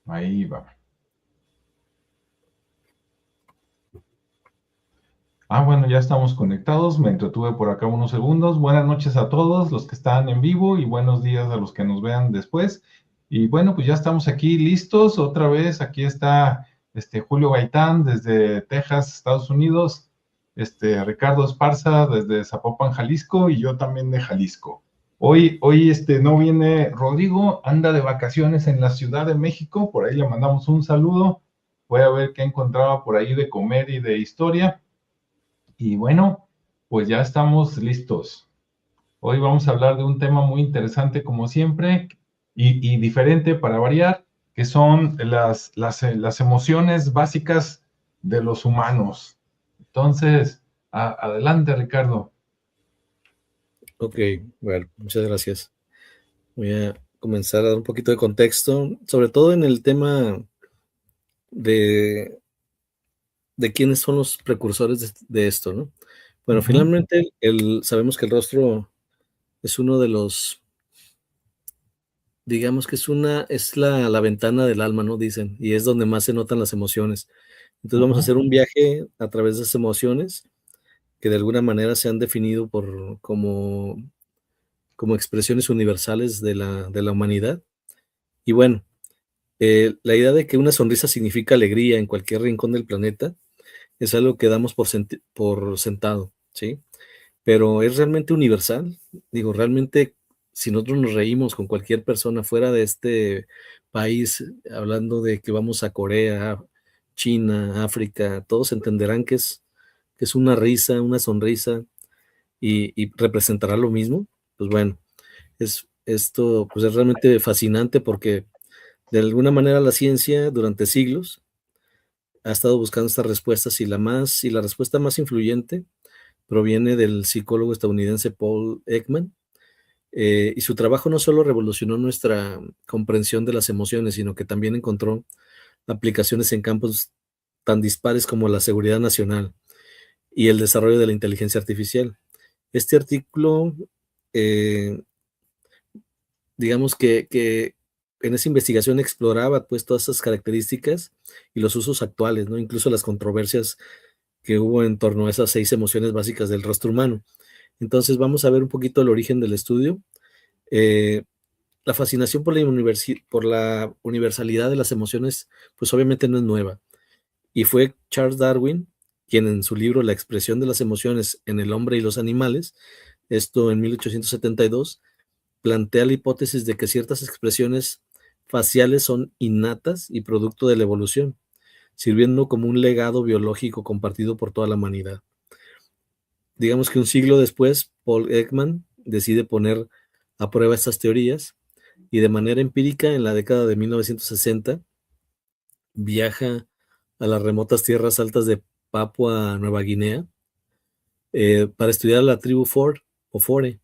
Ahí va. Bueno, ya estamos conectados. Me entretuve por acá unos segundos. Buenas noches a todos los que están en vivo y buenos días a los que nos vean después. Y bueno, pues ya estamos aquí listos. Otra vez, aquí está Julio Gaitán desde Texas, Estados Unidos. Ricardo Esparza desde Zapopan, Jalisco, y yo también de Jalisco. Hoy no viene Rodrigo, anda de vacaciones en la Ciudad de México. Por ahí le mandamos un saludo. Voy a ver qué encontraba por ahí de comer y de historia. Y bueno, pues ya estamos listos. Hoy vamos a hablar de un tema muy interesante como siempre y diferente para variar, que son las emociones básicas de los humanos. Entonces, adelante, Ricardo. Ok, bueno, muchas gracias. Voy a comenzar a dar un poquito de contexto, sobre todo en el tema de, de quiénes son los precursores de esto, ¿no? Bueno, Ujú. finalmente sabemos que el rostro es uno de los, digamos que es la ventana del alma, ¿no? Dicen, y es donde más se notan las emociones. Entonces vamos a Ajá. hacer un viaje a través de esas emociones que de alguna manera se han definido como expresiones universales de la humanidad. Y bueno, la idea de que una sonrisa significa alegría en cualquier rincón del planeta es algo que damos por sentado, ¿sí? Pero es realmente universal. Digo, realmente, si nosotros nos reímos con cualquier persona fuera de este país, hablando de que vamos a Corea, China, África, todos entenderán que es una risa, una sonrisa y representará lo mismo. Pues bueno, esto pues es realmente fascinante porque de alguna manera la ciencia durante siglos ha estado buscando estas respuestas y la respuesta más influyente proviene del psicólogo estadounidense Paul Ekman. Y su trabajo no solo revolucionó nuestra comprensión de las emociones, sino que también encontró aplicaciones en campos tan dispares como la seguridad nacional y el desarrollo de la inteligencia artificial. Este artículo, eh, digamos que en esa investigación exploraba pues todas esas características y los usos actuales, ¿no? Incluso las controversias que hubo en torno a esas 6 emociones básicas del rostro humano. Entonces vamos a ver un poquito el origen del estudio. Eh, la fascinación por la universalidad de las emociones, pues obviamente no es nueva. Y fue Charles Darwin quien en su libro La expresión de las emociones en el hombre y los animales, esto en 1872, plantea la hipótesis de que ciertas expresiones faciales son innatas y producto de la evolución, sirviendo como un legado biológico compartido por toda la humanidad. Digamos que un siglo después, Paul Ekman decide poner a prueba estas teorías y de manera empírica, en la década de 1960, viaja a las remotas tierras altas de Papua Nueva Guinea para estudiar a la tribu Fore,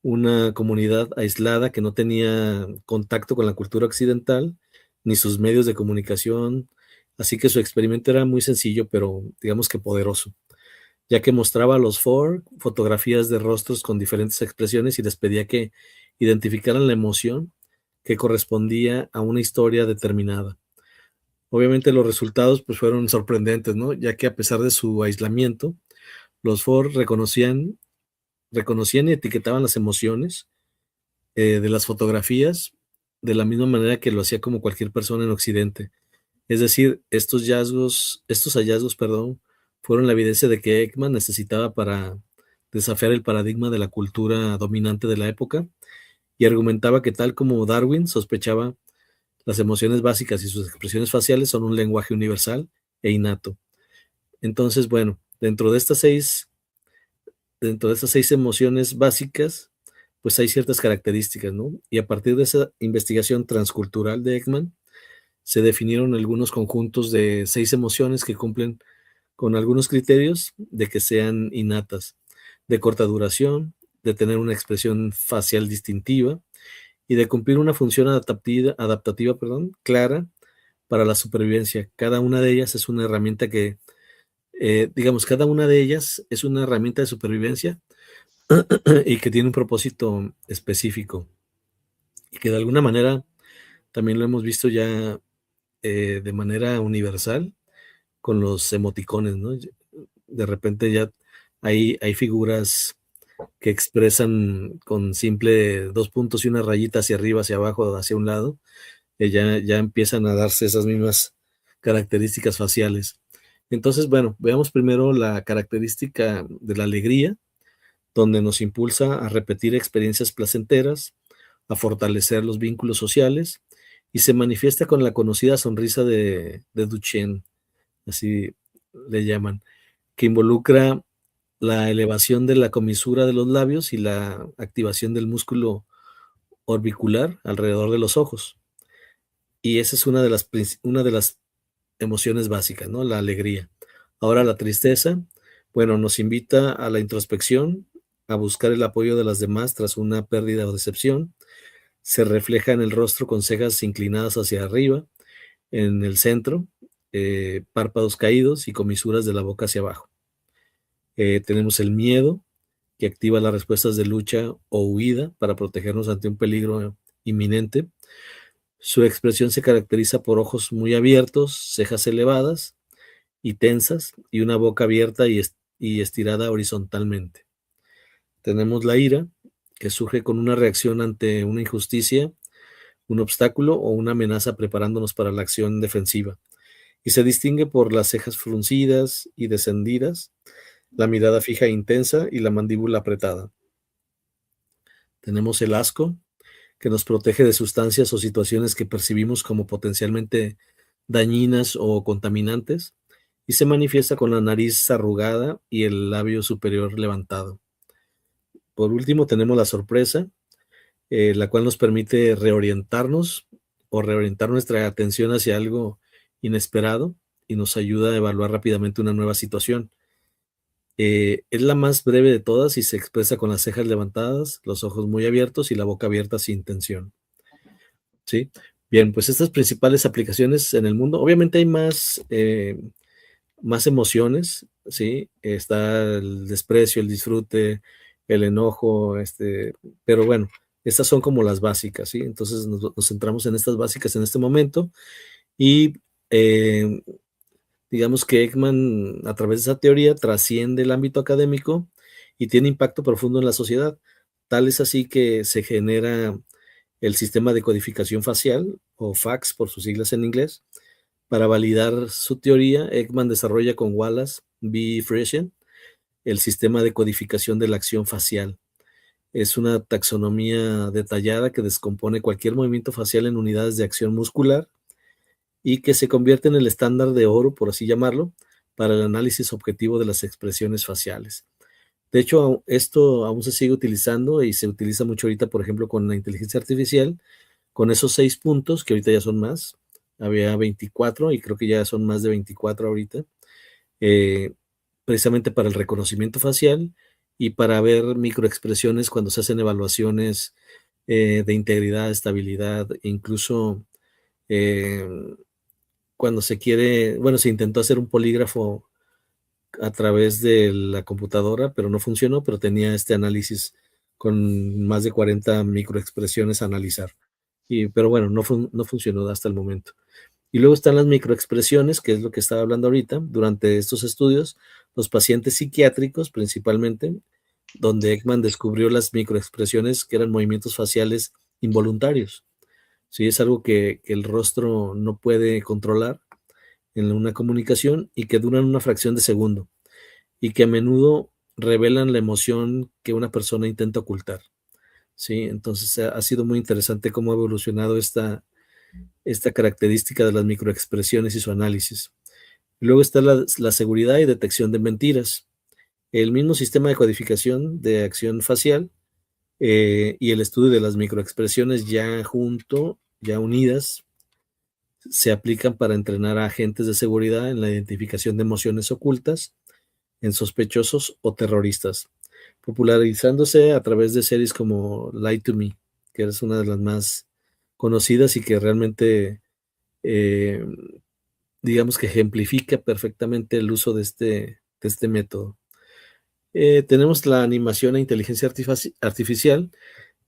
una comunidad aislada que no tenía contacto con la cultura occidental ni sus medios de comunicación, así que su experimento era muy sencillo, pero digamos que poderoso, ya que mostraba a los fotografías de rostros con diferentes expresiones y les pedía que identificaran la emoción que correspondía a una historia determinada. Obviamente los resultados pues fueron sorprendentes, ¿no? Ya que a pesar de su aislamiento, los reconocían y etiquetaban las emociones de las fotografías de la misma manera que lo hacía como cualquier persona en Occidente. Es decir, estos hallazgos, perdón, fueron la evidencia de que Ekman necesitaba para desafiar el paradigma de la cultura dominante de la época y argumentaba que tal como Darwin sospechaba, las emociones básicas y sus expresiones faciales son un lenguaje universal e innato. Entonces, bueno, dentro de estas seis emociones básicas, pues hay ciertas características, ¿no? Y a partir de esa investigación transcultural de Ekman, se definieron algunos conjuntos de 6 emociones que cumplen con algunos criterios de que sean innatas, de corta duración, de tener una expresión facial distintiva y de cumplir una función adaptativa, perdón, clara para la supervivencia. Cada una de ellas es una herramienta cada una de ellas es una herramienta de supervivencia y que tiene un propósito específico y que de alguna manera también lo hemos visto ya de manera universal con los emoticones, ¿no? De repente ya hay figuras que expresan con simple 2 puntos y una rayita hacia arriba, hacia abajo, hacia un lado, ya empiezan a darse esas mismas características faciales. Entonces, bueno, veamos primero la característica de la alegría, donde nos impulsa a repetir experiencias placenteras, a fortalecer los vínculos sociales y se manifiesta con la conocida sonrisa de Duchenne, así le llaman, que involucra la elevación de la comisura de los labios y la activación del músculo orbicular alrededor de los ojos. Y esa es una de las emociones básicas, ¿no? La alegría. Ahora la tristeza, bueno, nos invita a la introspección, a buscar el apoyo de las demás tras una pérdida o decepción. Se refleja en el rostro con cejas inclinadas hacia arriba, en el centro, párpados caídos y comisuras de la boca hacia abajo. Tenemos el miedo, que activa las respuestas de lucha o huida para protegernos ante un peligro inminente. Su expresión se caracteriza por ojos muy abiertos, cejas elevadas y tensas y una boca abierta y estirada horizontalmente. Tenemos la ira, que surge con una reacción ante una injusticia, un obstáculo o una amenaza preparándonos para la acción defensiva. Y se distingue por las cejas fruncidas y descendidas, la mirada fija e intensa y la mandíbula apretada. Tenemos el asco, que nos protege de sustancias o situaciones que percibimos como potencialmente dañinas o contaminantes, y se manifiesta con la nariz arrugada y el labio superior levantado. Por último, tenemos la sorpresa, la cual nos permite reorientarnos o reorientar nuestra atención hacia algo inesperado y nos ayuda a evaluar rápidamente una nueva situación. Es la más breve de todas y se expresa con las cejas levantadas, los ojos muy abiertos y la boca abierta sin tensión. ¿Sí? Bien, pues estas principales aplicaciones en el mundo, obviamente hay más emociones, ¿sí? Está el desprecio, el disfrute, el enojo, pero bueno, estas son como las básicas, ¿sí? Entonces nos centramos en estas básicas en este momento y digamos que Ekman, a través de esa teoría, trasciende el ámbito académico y tiene impacto profundo en la sociedad. Tal es así que se genera el sistema de codificación facial, o FACS por sus siglas en inglés. Para validar su teoría, Ekman desarrolla con Wallace B. Friesen el sistema de codificación de la acción facial. Es una taxonomía detallada que descompone cualquier movimiento facial en unidades de acción muscular y que se convierte en el estándar de oro, por así llamarlo, para el análisis objetivo de las expresiones faciales. De hecho, esto aún se sigue utilizando y se utiliza mucho ahorita, por ejemplo, con la inteligencia artificial, con esos 6 puntos, que ahorita ya son más. Había 24 y creo que ya son más de 24 ahorita, precisamente para el reconocimiento facial y para ver microexpresiones cuando se hacen evaluaciones de integridad, estabilidad, incluso cuando se quiere, bueno, se intentó hacer un polígrafo a través de la computadora, pero no funcionó, pero tenía este análisis con más de 40 microexpresiones a analizar. Pero bueno, no funcionó hasta el momento. Y luego están las microexpresiones, que es lo que estaba hablando ahorita. Durante estos estudios, los pacientes psiquiátricos principalmente, donde Ekman descubrió las microexpresiones que eran movimientos faciales involuntarios. Sí, es algo que el rostro no puede controlar en una comunicación y que duran una fracción de segundo y que a menudo revelan la emoción que una persona intenta ocultar. Sí, entonces ha sido muy interesante cómo ha evolucionado esta característica de las microexpresiones y su análisis. Luego está la seguridad y detección de mentiras. El mismo sistema de codificación de acción facial y el estudio de las microexpresiones ya unidas, se aplican para entrenar a agentes de seguridad en la identificación de emociones ocultas en sospechosos o terroristas, popularizándose a través de series como Lie to Me, que es una de las más conocidas y que realmente, digamos que ejemplifica perfectamente el uso de este método. Tenemos la animación e inteligencia artificial,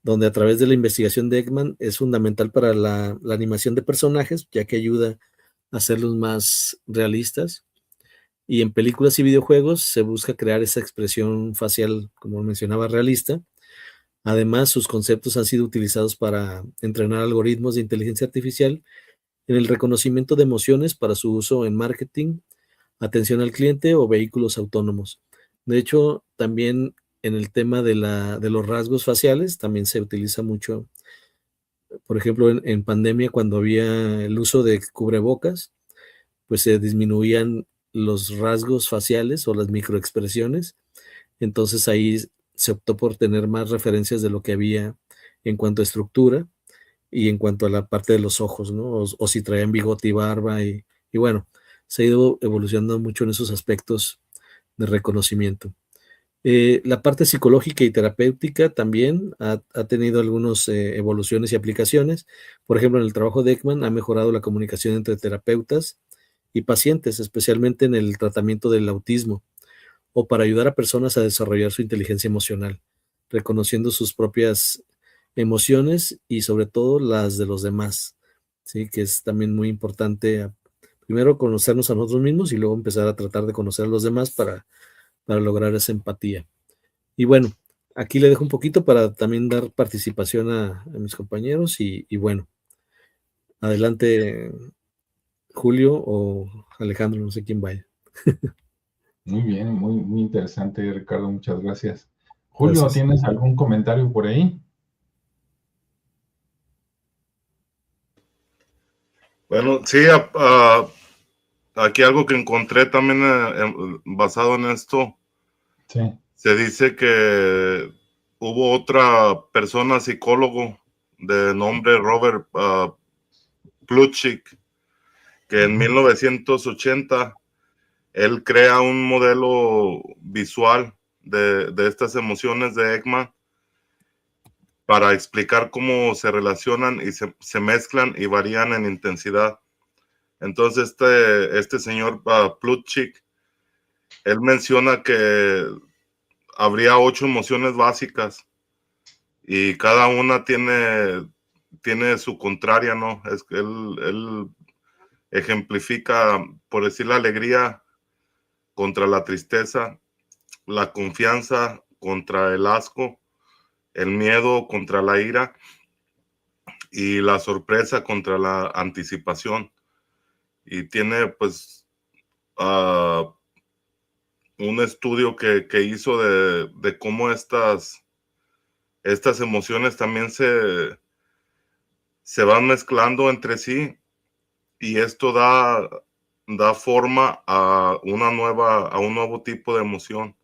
donde a través de la investigación de Ekman es fundamental para la animación de personajes, ya que ayuda hacerlos más realistas. Y en películas y videojuegos se busca crear esa expresión facial, como mencionaba, realista. Además, sus conceptos han sido utilizados para entrenar algoritmos de inteligencia artificial en el reconocimiento de emociones para su uso en marketing, atención al cliente o vehículos autónomos. De hecho, también en el tema de los rasgos faciales, también se utiliza mucho, por ejemplo, en pandemia, cuando había el uso de cubrebocas, pues se disminuían los rasgos faciales o las microexpresiones. Entonces ahí se optó por tener más referencias de lo que había en cuanto a estructura y en cuanto a la parte de los ojos, ¿no? O si traían bigote y barba y bueno, se ha ido evolucionando mucho en esos aspectos de reconocimiento. La parte psicológica y terapéutica también ha tenido algunas evoluciones y aplicaciones. Por ejemplo, en el trabajo de Ekman ha mejorado la comunicación entre terapeutas y pacientes, especialmente en el tratamiento del autismo, o para ayudar a personas a desarrollar su inteligencia emocional, reconociendo sus propias emociones y sobre todo las de los demás, ¿sí? Que es también muy importante, primero conocernos a nosotros mismos y luego empezar a tratar de conocer a los demás para lograr esa empatía. Y bueno, aquí le dejo un poquito para también dar participación a mis compañeros y bueno, adelante Julio o Alejandro, no sé quién vaya. Muy bien, muy interesante, Ricardo, muchas gracias. Julio, Gracias. ¿tienes algún comentario por ahí? Bueno, sí, aquí algo que encontré también basado en esto, Sí. se dice que hubo otra persona, psicólogo, de nombre Robert Plutchik, que en 1980 él crea un modelo visual de estas emociones de Ekman para explicar cómo se relacionan y se mezclan y varían en intensidad. Entonces este señor Plutchik, él menciona que habría 8 emociones básicas y cada una tiene su contraria, ¿no? Es que él ejemplifica, por decir, la alegría contra la tristeza, la confianza contra el asco, el miedo contra la ira y la sorpresa contra la anticipación. Y tiene pues un estudio que hizo de cómo estas emociones también se van mezclando entre sí y esto da forma a un nuevo tipo de emoción,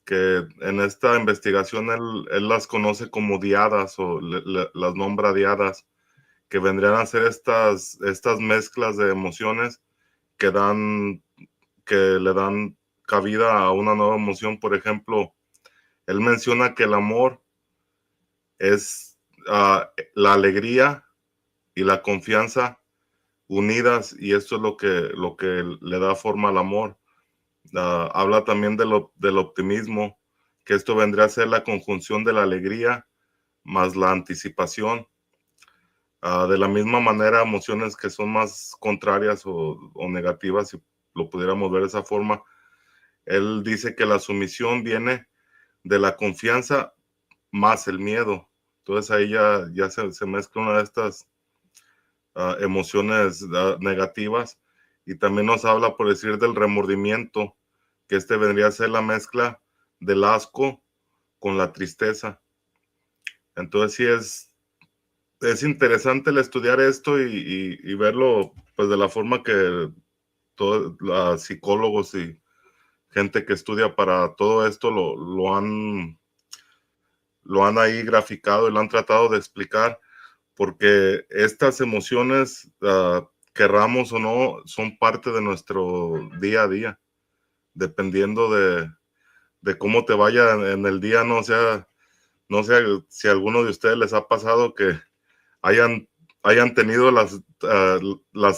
que en esta investigación él las conoce como diadas o las nombra diadas, que vendrían a ser estas mezclas de emociones que le dan cabida a una nueva emoción. Por ejemplo, él menciona que el amor es la alegría y la confianza unidas, y esto es lo que le da forma al amor. Habla también del optimismo, que esto vendría a ser la conjunción de la alegría más la anticipación. De la misma manera, emociones que son más contrarias o negativas, si lo pudiéramos ver de esa forma, él dice que la sumisión viene de la confianza más el miedo. Entonces ahí ya se mezcla una de estas emociones negativas, y también nos habla, por decir, del remordimiento, que vendría a ser la mezcla del asco con la tristeza. Entonces sí es interesante el estudiar esto y verlo pues de la forma que todos los psicólogos y gente que estudia para todo esto lo han ahí graficado y lo han tratado de explicar, porque estas emociones, querramos o no, son parte de nuestro día a día, dependiendo de cómo te vaya en el día. No sé si a alguno de ustedes les ha pasado que hayan tenido las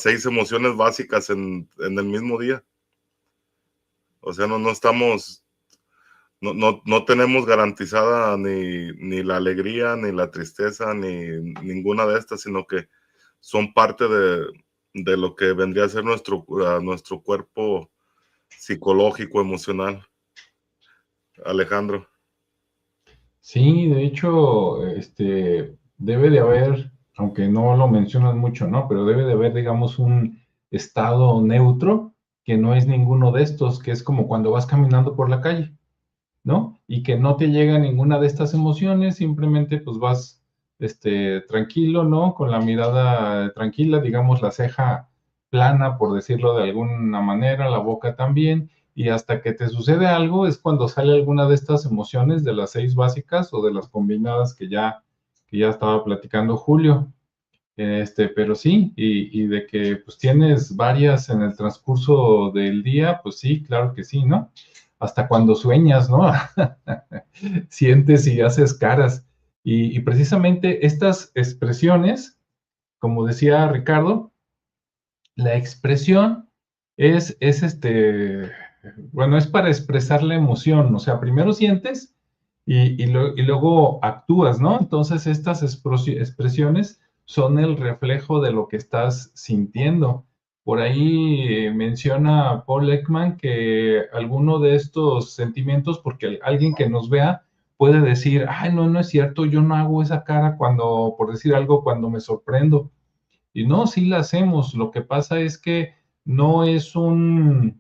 6 emociones básicas en el mismo día. O sea, no estamos, no tenemos garantizada ni la alegría, ni la tristeza, ni ninguna de estas, sino que son parte de lo que vendría a ser nuestro cuerpo psicológico, emocional. Alejandro. Sí, de hecho, debe de haber, aunque no lo mencionan mucho, ¿no? Pero debe de haber, digamos, un estado neutro que no es ninguno de estos, que es como cuando vas caminando por la calle, ¿no? Y que no te llega ninguna de estas emociones, simplemente pues vas, tranquilo, ¿no? Con la mirada tranquila, digamos, la ceja plana, por decirlo de alguna manera, la boca también, y hasta que te sucede algo es cuando sale alguna de estas emociones de las 6 básicas o de las combinadas que ya estaba platicando Julio. Pero sí, y de que pues tienes varias en el transcurso del día, pues sí, claro que sí, ¿no? Hasta cuando sueñas, ¿no? Sientes y haces caras. Y precisamente estas expresiones, como decía Ricardo, la expresión es bueno, es para expresar la emoción, o sea, primero sientes y luego actúas, ¿no? Entonces, estas expresiones son el reflejo de lo que estás sintiendo. Por ahí menciona Paul Ekman que alguno de estos sentimientos, porque alguien que nos vea puede decir, ay, no, no es cierto, yo no hago esa cara cuando, por decir algo, cuando me sorprendo. Y no, sí la hacemos. Lo que pasa es que no es una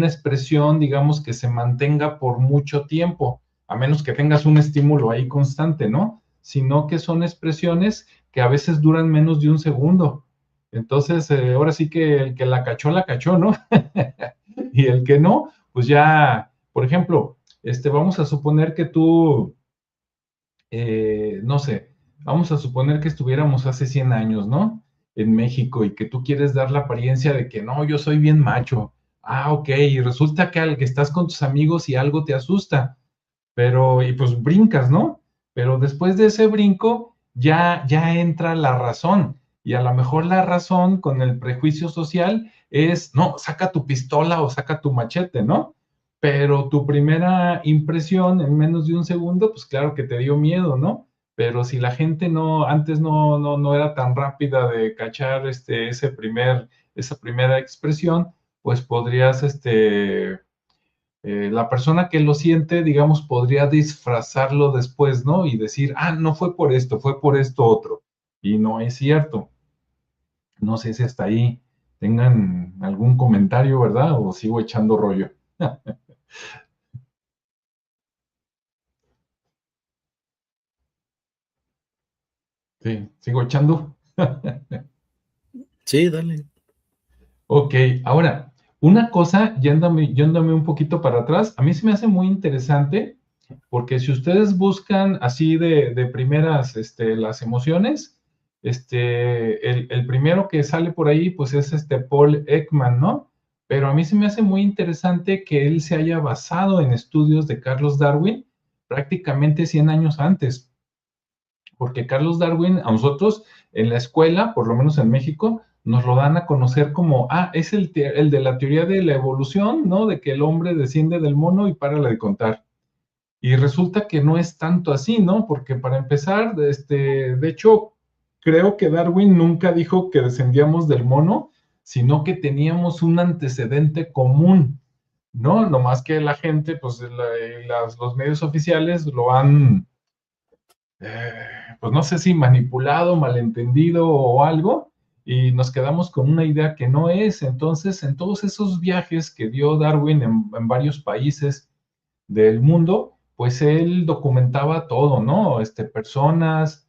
expresión, digamos, que se mantenga por mucho tiempo, a menos que tengas un estímulo ahí constante, ¿no? Sino que son expresiones que a veces duran menos de un segundo. Entonces, ahora sí que el que la cachó, ¿no? Y el que no, pues ya, por ejemplo, vamos a suponer que tú, no sé, vamos a suponer que estuviéramos hace 100 años, ¿no? En México y que tú quieres dar la apariencia de que no, yo soy bien macho. Ah, ok, y resulta que al que estás con tus amigos y algo te asusta, pero, y pues brincas, ¿no? Pero después de ese brinco ya entra la razón, y a lo mejor la razón con el prejuicio social es, no, saca tu pistola o saca tu machete, ¿no? Pero tu primera impresión en menos de un segundo, pues claro que te dio miedo, ¿no? Pero si la gente no, antes no era tan rápida de cachar esa primera expresión, pues podrías, la persona que lo siente, digamos, podría disfrazarlo después, ¿no? Y decir, ah, no fue por esto, fue por esto otro. Y no es cierto. No sé si hasta ahí tengan algún comentario, ¿verdad? O sigo echando rollo. Sí, sigo echando. Sí, dale. Ok, ahora, una cosa, yéndome un poquito para atrás, a mí se me hace muy interesante, porque si ustedes buscan así de primeras las emociones, el primero que sale por ahí, pues es Paul Ekman, ¿no? Pero a mí se me hace muy interesante que él se haya basado en estudios de Carlos Darwin prácticamente 100 años antes, porque Carlos Darwin a nosotros en la escuela, por lo menos en México, nos lo dan a conocer como, es el de la teoría de la evolución, ¿no? De que el hombre desciende del mono y para de contar. Y resulta que no es tanto así, ¿no? Porque para empezar, de hecho, creo que Darwin nunca dijo que descendíamos del mono, sino que teníamos un antecedente común, ¿no? No más que la gente, pues los medios oficiales lo han pues no sé si manipulado, malentendido o algo, y nos quedamos con una idea que no es. Entonces, en todos esos viajes que dio Darwin en varios países del mundo, pues él documentaba todo, ¿no? Personas,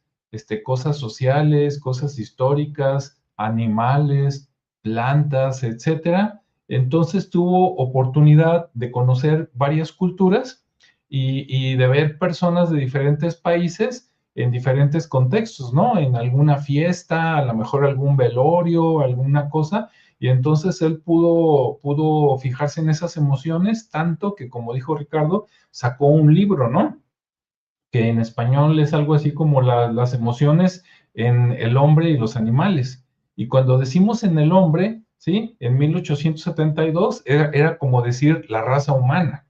cosas sociales, cosas históricas, animales, plantas, etcétera. Entonces tuvo oportunidad de conocer varias culturas y de ver personas de diferentes países en diferentes contextos, ¿no? En alguna fiesta, a lo mejor algún velorio, alguna cosa, y entonces él pudo fijarse en esas emociones, tanto que, como dijo Ricardo, sacó un libro, ¿no? Que en español es algo así como las emociones en el hombre y los animales. Y cuando decimos en el hombre, ¿sí? En 1872 era como decir la raza humana,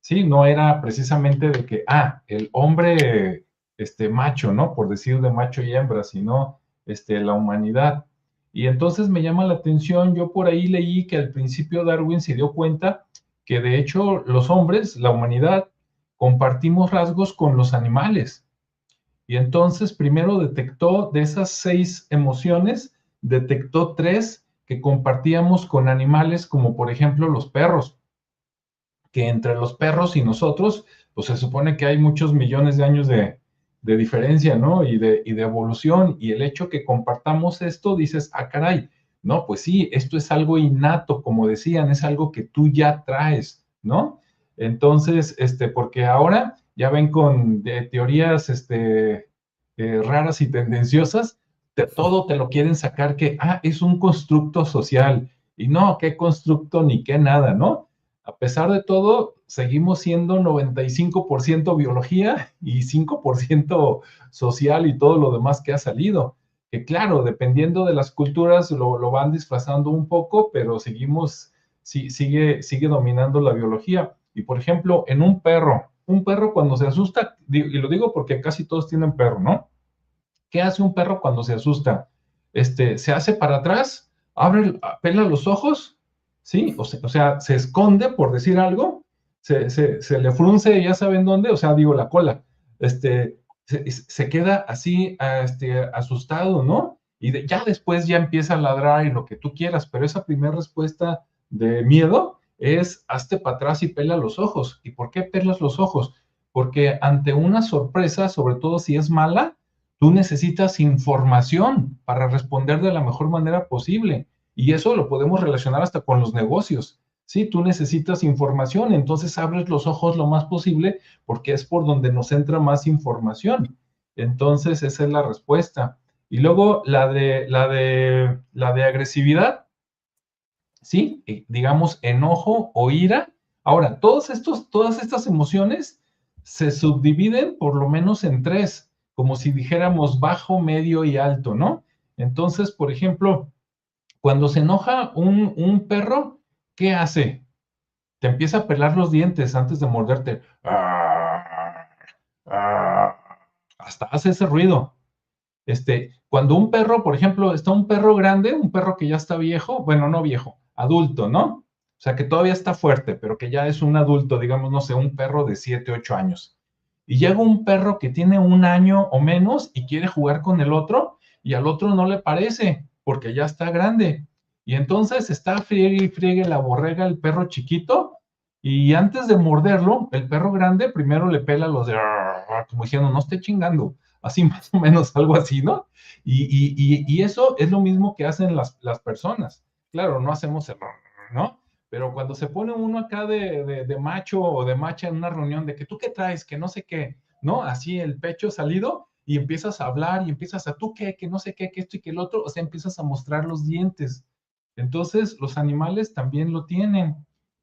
¿sí? No era precisamente de que, el hombre, macho, ¿no? Por decir de macho y hembra, sino, la humanidad. Y entonces me llama la atención, yo por ahí leí que al principio Darwin se dio cuenta que de hecho los hombres, la humanidad, compartimos rasgos con los animales. Y entonces primero detectó de esas 6 emociones, detectó 3 que compartíamos con animales como por ejemplo los perros, que entre los perros y nosotros, pues se supone que hay muchos millones de años de diferencia, ¿no? Y de evolución. Y el hecho que compartamos esto, dices, ah, caray, no, pues sí, esto es algo innato, como decían, es algo que tú ya traes, ¿no? Entonces, porque ahora ya ven con teorías raras y tendenciosas, todo te lo quieren sacar que, es un constructo social. Y no, qué constructo ni qué nada, ¿no? A pesar de todo, seguimos siendo 95% biología y 5% social y todo lo demás que ha salido. Que claro, dependiendo de las culturas lo van disfrazando un poco, pero seguimos, sigue dominando la biología. Y por ejemplo, en un perro cuando se asusta, y lo digo porque casi todos tienen perro, ¿no? ¿Qué hace un perro cuando se asusta? Se hace para atrás, pela los ojos, ¿sí? O sea, se esconde, por decir algo, se le frunce, ya saben dónde, o sea, digo, la cola, se queda así, asustado, ¿no? Ya después ya empieza a ladrar y lo que tú quieras, pero esa primera respuesta de miedo es hazte para atrás y pela los ojos. ¿Y por qué pelas los ojos? Porque ante una sorpresa, sobre todo si es mala, tú necesitas información para responder de la mejor manera posible. Y eso lo podemos relacionar hasta con los negocios. Sí, tú necesitas información, entonces abres los ojos lo más posible porque es por donde nos entra más información. Entonces, esa es la respuesta. Y luego la de agresividad, sí, digamos enojo o ira. Ahora, todas estas emociones se subdividen por lo menos en 3, como si dijéramos bajo, medio y alto, ¿no? Entonces, por ejemplo, cuando se enoja un perro, ¿qué hace? Te empieza a pelar los dientes antes de morderte. Hasta hace ese ruido. Cuando un perro, por ejemplo, está un perro grande, un perro que ya está viejo, bueno, no viejo, adulto, ¿no? O sea, que todavía está fuerte, pero que ya es un adulto, digamos, no sé, un perro de 7, 8 años. Y llega un perro que tiene 1 año o menos y quiere jugar con el otro, y al otro no le parece, porque ya está grande. Y entonces está friegue y friegue la borrega el perro chiquito, y antes de morderlo, el perro grande primero le pela los de, como diciendo, no esté chingando, así más o menos, algo así, ¿no? Y eso es lo mismo que hacen las personas. Claro, no hacemos el, ¿no? Pero cuando se pone uno acá de macho o de macha en una reunión de que tú qué traes, que no sé qué, ¿no? Así el pecho salido y empiezas a hablar y empiezas a tú qué, que no sé qué, que esto y que el otro, o sea, empiezas a mostrar los dientes. Entonces, los animales también lo tienen.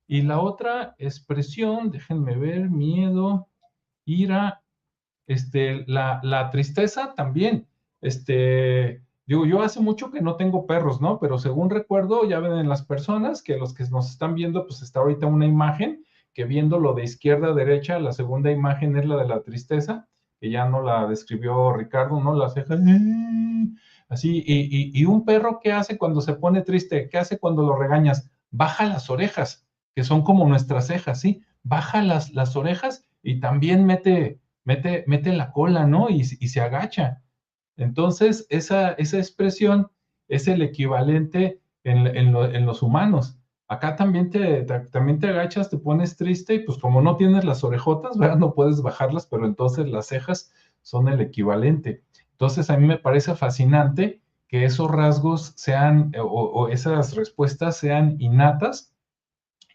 Y la otra expresión, déjenme ver, miedo, ira, la tristeza también. Digo, yo hace mucho que no tengo perros, ¿no? Pero según recuerdo, ya ven en las personas que los que nos están viendo, pues está ahorita una imagen que viendo lo de izquierda a derecha, la segunda imagen es la de la tristeza, que ya no la describió Ricardo, ¿no? Las cejas, así, y un perro, ¿qué hace cuando se pone triste? ¿Qué hace cuando lo regañas? Baja las orejas, que son como nuestras cejas, ¿sí? Baja las orejas y también mete la cola, ¿no? Y se agacha. Entonces, esa expresión es el equivalente en los humanos. Acá también te agachas, te pones triste y pues como no tienes las orejotas, ¿verdad? No puedes bajarlas, pero entonces las cejas son el equivalente. Entonces, a mí me parece fascinante que esos rasgos sean o esas respuestas sean innatas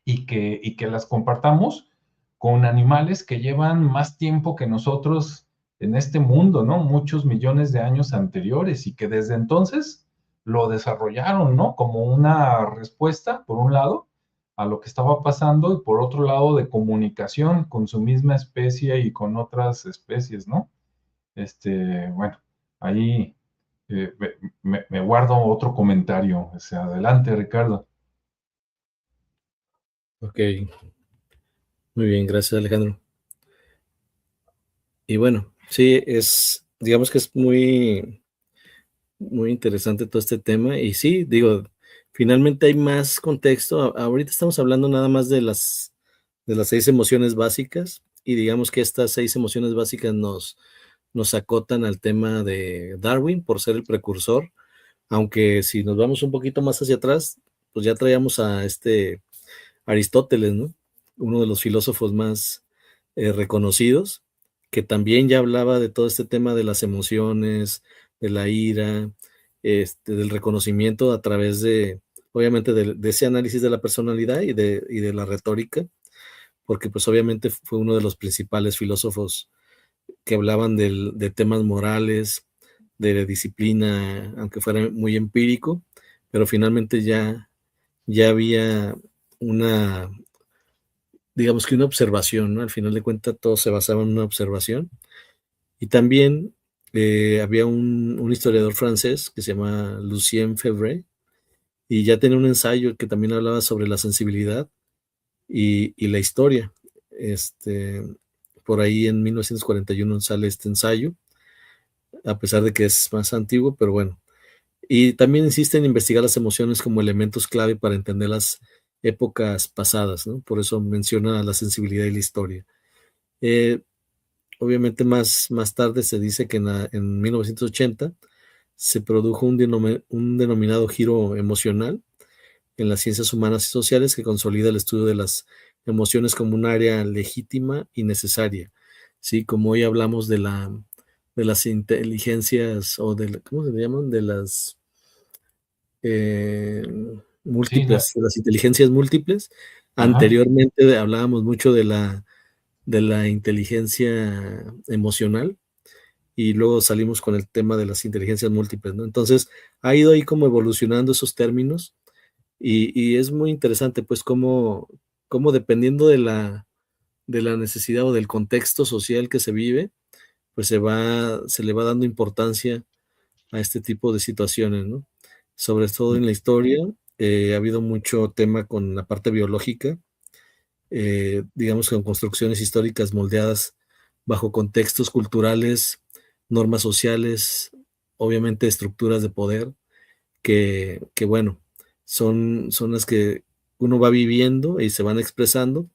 y que las compartamos con animales que llevan más tiempo que nosotros en este mundo, ¿no? Muchos millones de años anteriores y que desde entonces lo desarrollaron, ¿no? Como una respuesta, por un lado, a lo que estaba pasando y por otro lado de comunicación con su misma especie y con otras especies, ¿no? Bueno, ahí me guardo otro comentario. O sea, adelante, Ricardo. Ok, muy bien, gracias Alejandro. Y bueno, sí, digamos que es muy Muy interesante todo este tema. Y sí, digo, finalmente hay más contexto. Ahorita estamos hablando nada más de las 6 emociones básicas, y digamos que estas 6 emociones básicas nos acotan al tema de Darwin por ser el precursor, aunque si nos vamos un poquito más hacia atrás, pues ya traíamos a Aristóteles, ¿no? Uno de los filósofos más reconocidos, que también ya hablaba de todo este tema de las emociones, de la ira, del reconocimiento a través de, obviamente, de ese análisis de la personalidad y de la retórica, porque pues obviamente fue uno de los principales filósofos que hablaban de temas morales, de disciplina, aunque fuera muy empírico, pero finalmente ya había una, digamos que una observación, ¿no? Al final de cuentas todo se basaba en una observación. Y también había un historiador francés que se llama Lucien Febvre, y ya tenía un ensayo que también hablaba sobre la sensibilidad y la historia. Por ahí en 1941 sale este ensayo, a pesar de que es más antiguo, pero bueno. Y también insiste en investigar las emociones como elementos clave para entender las épocas pasadas, ¿no? Por eso menciona la sensibilidad y la historia. Eh, Obviamente más tarde se dice que en 1980 se produjo un denominado giro emocional en las ciencias humanas y sociales que consolida el estudio de las emociones como un área legítima y necesaria. Sí, como hoy hablamos de las inteligencias o ¿cómo se llaman? De las eh, Sí, múltiples, de las inteligencias múltiples. ajá, Anteriormente hablábamos mucho de la inteligencia emocional, y luego salimos con el tema de las inteligencias múltiples, ¿no? Entonces, ha ido ahí como evolucionando esos términos, y es muy interesante, pues, cómo dependiendo de la necesidad o del contexto social que se vive, pues se le va dando importancia a este tipo de situaciones, ¿no? Sobre todo en la historia, ha habido mucho tema con la parte biológica, digamos, con construcciones históricas moldeadas bajo contextos culturales, normas sociales, obviamente estructuras de poder, que bueno, son las que uno va viviendo y se van expresando,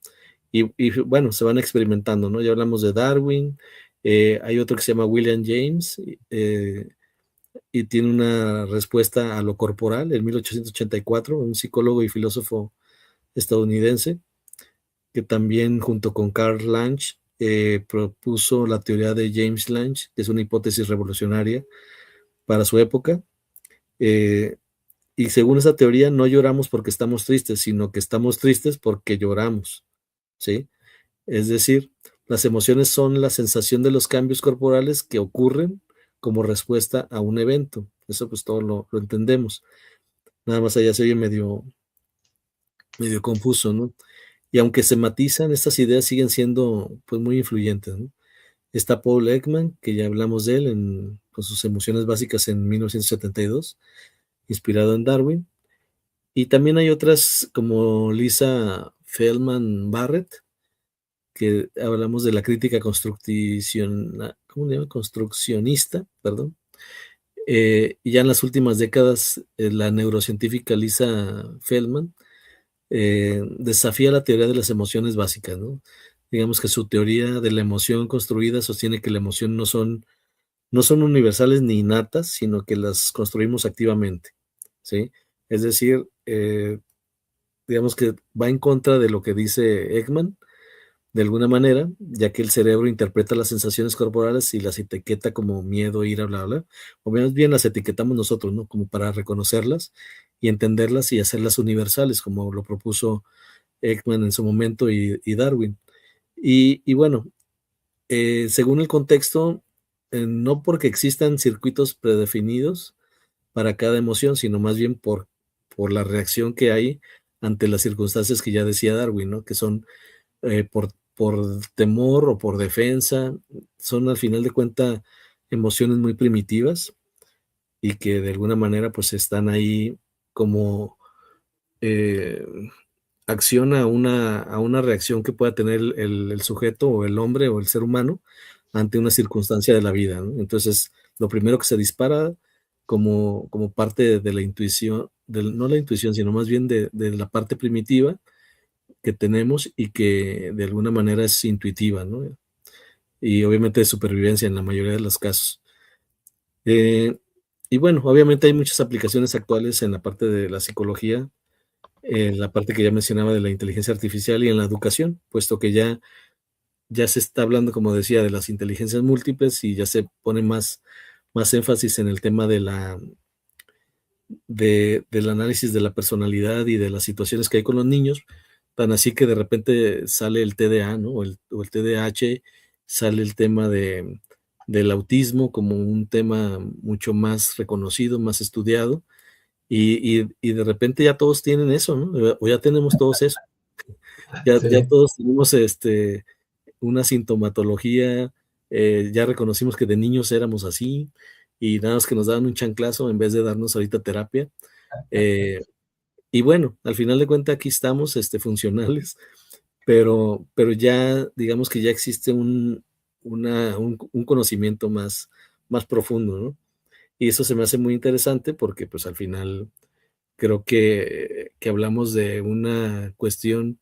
y bueno, se van experimentando, ¿no? Ya hablamos de Darwin, hay otro que se llama William James, y tiene una respuesta a lo corporal en 1884, un psicólogo y filósofo estadounidense, que también junto con Karl Lange propuso la teoría de James Lange, que es una hipótesis revolucionaria para su época. Eh, y según esa teoría, no lloramos porque estamos tristes, sino que estamos tristes porque lloramos, ¿sí? Es decir, las emociones son la sensación de los cambios corporales que ocurren como respuesta a un evento. Eso pues todo lo entendemos. Nada más allá se oye medio confuso, ¿no? Y aunque se matizan, estas ideas siguen siendo pues muy influyentes, ¿no? Está Paul Ekman, que ya hablamos de él con sus emociones básicas en 1972, inspirado en Darwin. Y también hay otras como Lisa Feldman Barrett, que hablamos de la crítica ¿cómo se llama? Construccionista, perdón. Y ya en las últimas décadas, la neurocientífica Lisa Feldman desafía la teoría de las emociones básicas, ¿no? Digamos que su teoría de la emoción construida sostiene que la emoción no son universales ni innatas, sino que las construimos activamente, ¿sí? Es decir, digamos que va en contra de lo que dice Ekman, de alguna manera, ya que el cerebro interpreta las sensaciones corporales y las etiqueta como miedo, ira, bla, bla, o menos bien las etiquetamos nosotros, ¿no? Como para reconocerlas y entenderlas y hacerlas universales, como lo propuso Ekman en su momento y Darwin. Y bueno, según el contexto, no porque existan circuitos predefinidos para cada emoción, sino más bien por la reacción que hay ante las circunstancias que ya decía Darwin, ¿no? Que son por temor o por defensa, son al final de cuentas emociones muy primitivas, y que de alguna manera pues están ahí como eh, acción a una reacción que pueda tener el sujeto o el hombre o el ser humano ante una circunstancia de la vida, ¿no? Entonces, lo primero que se dispara como parte de la intuición, no la intuición, sino más bien de la parte primitiva que tenemos y que de alguna manera es intuitiva, ¿no? Y obviamente de supervivencia en la mayoría de los casos. Y bueno, obviamente hay muchas aplicaciones actuales en la parte de la psicología, en la parte que ya mencionaba de la inteligencia artificial y en la educación, puesto que ya se está hablando, como decía, de las inteligencias múltiples y ya se pone más énfasis en el tema del análisis de la personalidad y de las situaciones que hay con los niños, tan así que de repente sale el TDA, ¿no? O el TDAH, sale el tema del autismo como un tema mucho más reconocido, más estudiado, y de repente ya todos tienen eso, ¿no? O ya tenemos todos eso. Ya Sí, todos tenemos una sintomatología, ya reconocimos que de niños éramos así, y nada más que nos daban un chanclazo en vez de darnos ahorita terapia. Eh, y bueno, al final de cuentas aquí estamos funcionales, pero ya digamos que ya existe un conocimiento más profundo, ¿no? Y eso se me hace muy interesante porque pues al final creo que hablamos de una cuestión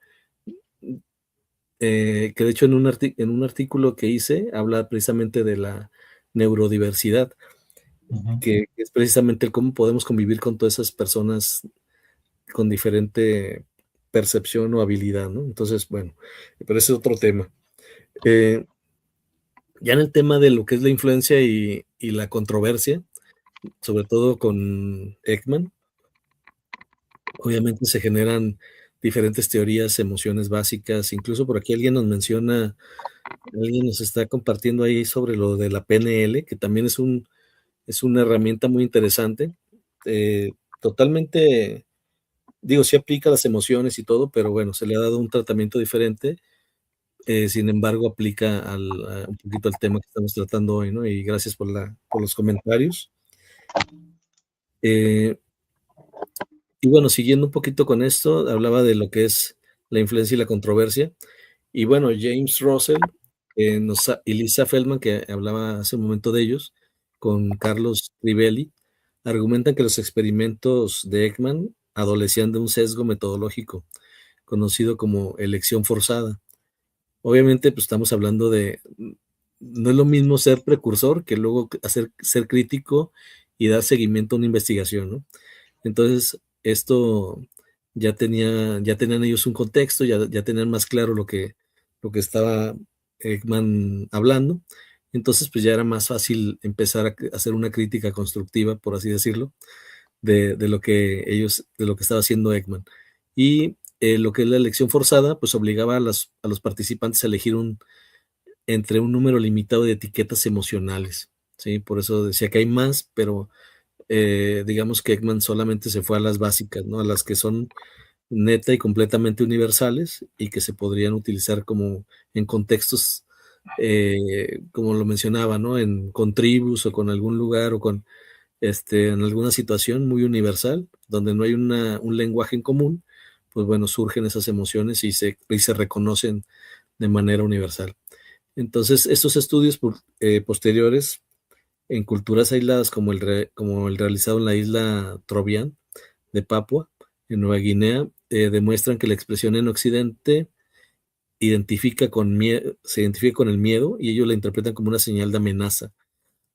que de hecho en un artículo que hice habla precisamente de la neurodiversidad, ujú, que es precisamente el cómo podemos convivir con todas esas personas con diferente percepción o habilidad, ¿no? Entonces, bueno, pero ese es otro tema. Eh, ya en el tema de lo que es la influencia y la controversia, sobre todo con Ekman, obviamente se generan diferentes teorías, emociones básicas, incluso por aquí alguien nos está compartiendo ahí sobre lo de la PNL, que también es una herramienta muy interesante, totalmente, digo, sí aplica las emociones y todo, pero bueno, se le ha dado un tratamiento diferente. Sin embargo, aplica un poquito al tema que estamos tratando hoy, ¿no? Y gracias por los comentarios. Eh, y bueno, siguiendo un poquito con esto, hablaba de lo que es la influencia y la controversia. Y bueno, James Russell y Lisa Feldman, que hablaba hace un momento de ellos, con Carlos Crivelli, argumentan que los experimentos de Ekman adolecían de un sesgo metodológico, conocido como elección forzada. Obviamente, pues estamos hablando no es lo mismo ser precursor que luego ser crítico y dar seguimiento a una investigación, ¿no? Entonces, esto ya tenían ellos un contexto, ya tenían más claro lo que estaba Ekman hablando. Entonces, pues ya era más fácil empezar a hacer una crítica constructiva, por así decirlo, de lo que estaba haciendo Ekman. Y lo que es la elección forzada, pues obligaba a los participantes a elegir entre un número limitado de etiquetas emocionales, ¿sí? Por eso decía que hay más, pero digamos que Ekman solamente se fue a las básicas, ¿no? A las que son neta y completamente universales y que se podrían utilizar como en contextos, como lo mencionaba, ¿no? Con tribus o con algún lugar o en alguna situación muy universal, donde no hay un lenguaje en común, pues bueno, surgen esas emociones y se reconocen de manera universal. Entonces, estos estudios posteriores en culturas aisladas como el realizado en la isla Trovián de Papua, en Nueva Guinea, demuestran que la expresión en Occidente se identifica con el miedo y ellos la interpretan como una señal de amenaza,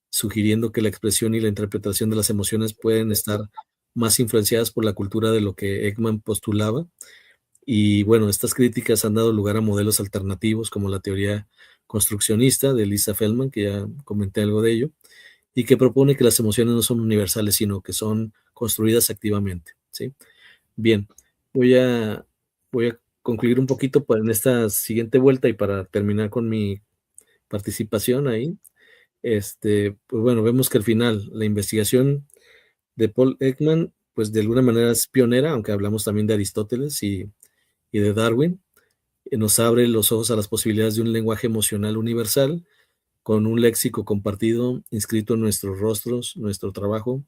sugiriendo que la expresión y la interpretación de las emociones pueden estar más influenciadas por la cultura de lo que Ekman postulaba. Y bueno, estas críticas han dado lugar a modelos alternativos como la teoría construccionista de Lisa Feldman, que ya comenté algo de ello, y que propone que las emociones no son universales, sino que son construidas activamente, ¿sí? Bien, voy a concluir un poquito en esta siguiente vuelta y para terminar con mi participación ahí, pues bueno, vemos que al final la investigación de Paul Ekman, pues de alguna manera es pionera, aunque hablamos también de Aristóteles y de Darwin, nos abre los ojos a las posibilidades de un lenguaje emocional universal con un léxico compartido inscrito en nuestros rostros, nuestro trabajo,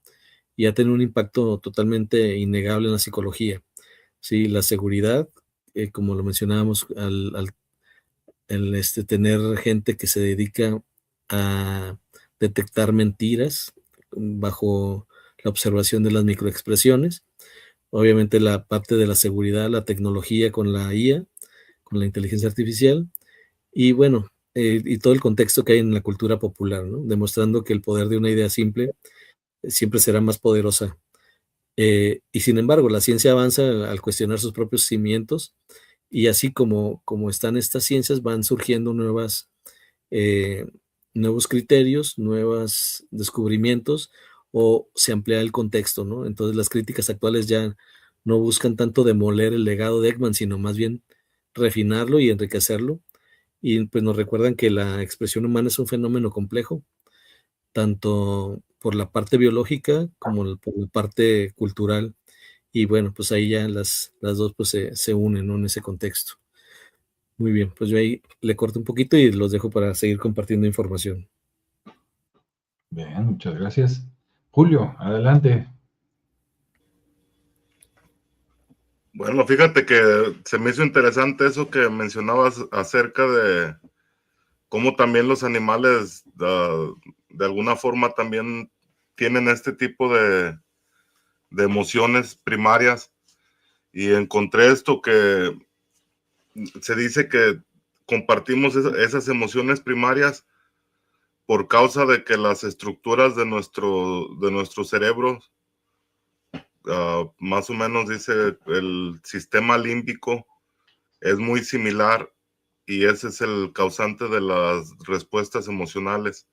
y ha tenido un impacto totalmente innegable en la psicología. Sí, la seguridad, como lo mencionábamos, tener gente que se dedica a detectar mentiras bajo la observación de las microexpresiones, obviamente la parte de la seguridad, la tecnología con la IA, con la inteligencia artificial, y bueno, y todo el contexto que hay en la cultura popular, ¿no? Demostrando que el poder de una idea simple siempre será más poderosa. Y sin embargo, la ciencia avanza al cuestionar sus propios cimientos, y así como están estas ciencias, van surgiendo eh, nuevos criterios, nuevos descubrimientos, o se amplía el contexto, ¿no? Entonces las críticas actuales ya no buscan tanto demoler el legado de Ekman, sino más bien refinarlo y enriquecerlo. Y pues nos recuerdan que la expresión humana es un fenómeno complejo, tanto por la parte biológica como por la parte cultural. Y bueno, pues ahí ya las dos pues se unen, ¿no? En ese contexto. Muy bien, pues yo ahí le corto un poquito y los dejo para seguir compartiendo información. Bien, muchas gracias. Julio, adelante. Bueno, fíjate que se me hizo interesante eso que mencionabas acerca de cómo también los animales de alguna forma también tienen este tipo de emociones primarias. Y encontré esto que se dice que compartimos esas emociones primarias por causa de que las estructuras de nuestro cerebro, más o menos dice el sistema límbico, es muy similar y ese es el causante de las respuestas emocionales.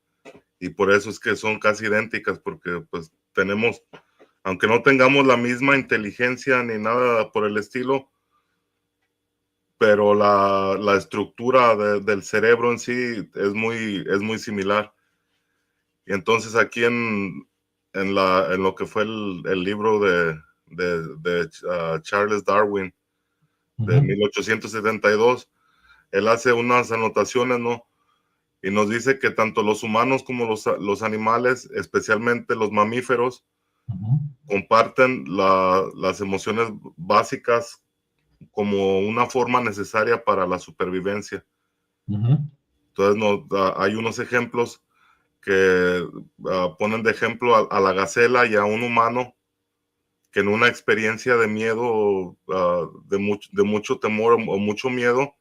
Y por eso es que son casi idénticas, porque pues tenemos, aunque no tengamos la misma inteligencia ni nada por el estilo, pero la estructura del cerebro en sí es muy similar. Y entonces aquí en lo que fue el libro de Charles Darwin de 1872, él hace unas anotaciones, ¿no? Y nos dice que tanto los humanos como los animales, especialmente los mamíferos, comparten las emociones básicas como una forma necesaria para la supervivencia. Entonces hay unos ejemplos que ponen de ejemplo a la gacela y a un humano que en una experiencia de miedo, de mucho temor o mucho miedo,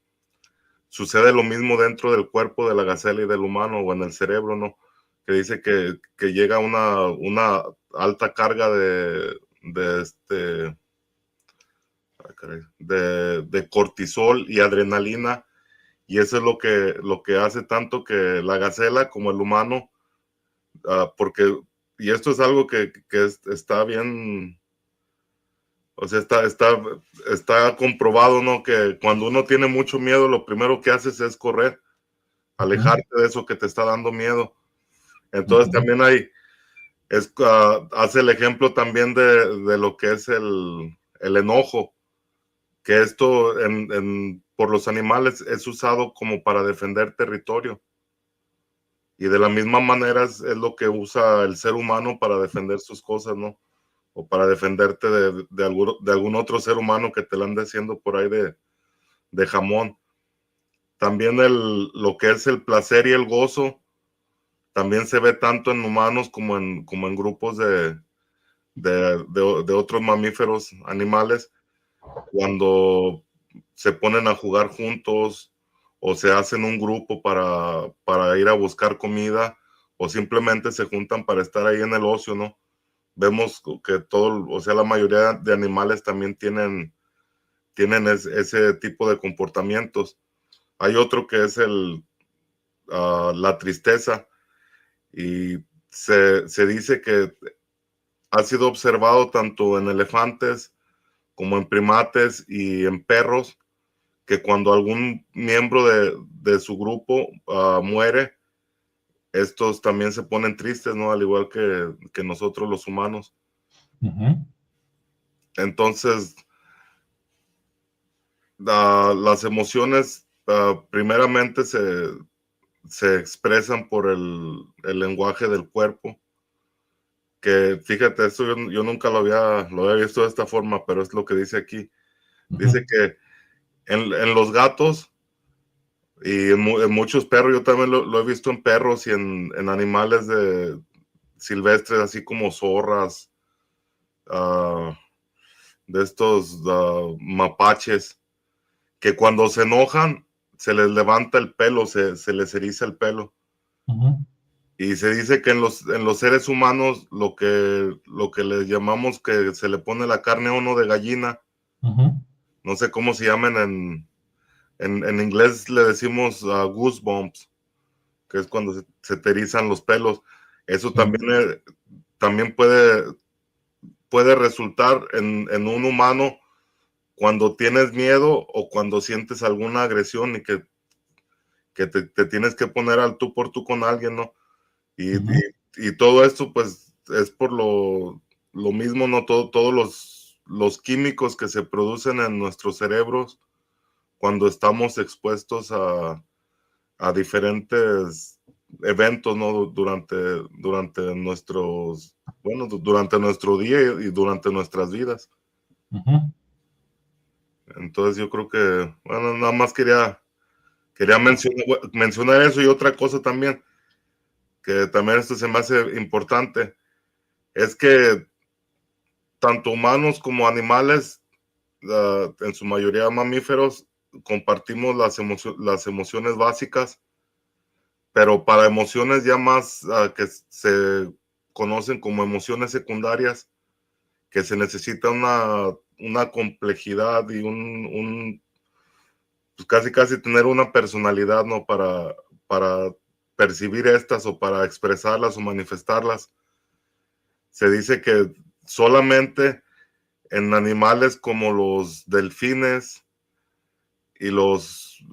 sucede lo mismo dentro del cuerpo de la gacela y del humano o en el cerebro, ¿no? Que dice que llega una alta carga de cortisol y adrenalina, y eso es lo que hace tanto que la gacela como el humano, porque, y esto es algo que está bien, o sea, está comprobado, ¿no? Que cuando uno tiene mucho miedo, lo primero que haces es correr, alejarte de eso que te está dando miedo. Entonces también hace el ejemplo también de lo que es el enojo, que esto por los animales es usado como para defender territorio. Y de la misma manera es lo que usa el ser humano para defender sus cosas, ¿no? O para defenderte de algún otro ser humano que te la ande haciendo por ahí de jamón. También lo que es el placer y el gozo también se ve tanto en humanos como en grupos de otros mamíferos, animales, cuando se ponen a jugar juntos o se hacen un grupo para ir a buscar comida o simplemente se juntan para estar ahí en el ocio, ¿no? Vemos que o sea, la mayoría de animales también tienen ese tipo de comportamientos. Hay otro que es la tristeza, y se dice que ha sido observado tanto en elefantes como en primates y en perros, que cuando algún miembro de su grupo muere, estos también se ponen tristes, ¿no? Al igual que nosotros los humanos. Entonces, las emociones primeramente se expresan por el lenguaje del cuerpo, que fíjate, esto yo nunca lo había visto de esta forma, pero es lo que dice aquí. Dice que en los gatos y en muchos perros, yo también lo he visto en perros y en animales silvestres, así como zorras de estos mapaches, que cuando se enojan se les levanta el pelo, se les eriza el pelo. Y se dice que en los seres humanos lo que les llamamos que se le pone la carne a uno de gallina, no sé cómo se llaman en inglés, le decimos goosebumps, que es cuando se te erizan los pelos. Eso también puede resultar en un humano cuando tienes miedo o cuando sientes alguna agresión y que te tienes que poner al tú por tú con alguien, ¿no? Y todo esto, pues, es por lo mismo, ¿no? Todos los químicos que se producen en nuestros cerebros cuando estamos expuestos a diferentes eventos, ¿no? Durante nuestros, bueno, durante nuestro día y durante nuestras vidas. Entonces yo creo que, bueno, nada más quería mencionar eso. Y otra cosa también, que también esto se me hace importante, es que tanto humanos como animales, en su mayoría mamíferos, compartimos las emociones básicas, pero para emociones ya más que se conocen como emociones secundarias, que se necesita una complejidad y pues casi tener una personalidad, ¿no? Para percibir estas o para expresarlas o manifestarlas. Se dice que solamente en animales como los delfines y los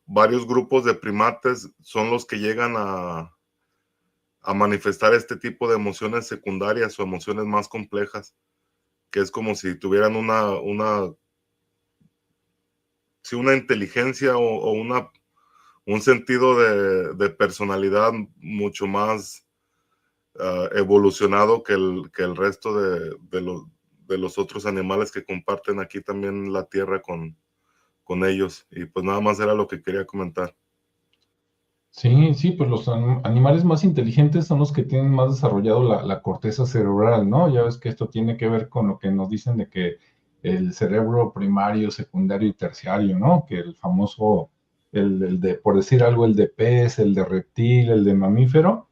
varios grupos de primates son los que llegan a manifestar este tipo de emociones secundarias o emociones más complejas, que es como si tuvieran una inteligencia o un sentido de personalidad mucho más evolucionado que el resto de los otros animales que comparten aquí también la tierra con ellos. Y pues nada más era lo que quería comentar. Sí, pues los animales más inteligentes son los que tienen más desarrollado la corteza cerebral, ¿no? Ya ves que esto tiene que ver con lo que nos dicen de que el cerebro primario, secundario y terciario, ¿no? Que el famoso, el de, por decir algo, el de pez, el de reptil, el de mamífero,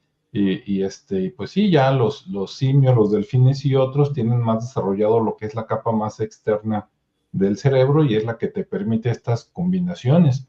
pues sí, ya los simios, los delfines y otros tienen más desarrollado lo que es la capa más externa del cerebro y es la que te permite estas combinaciones.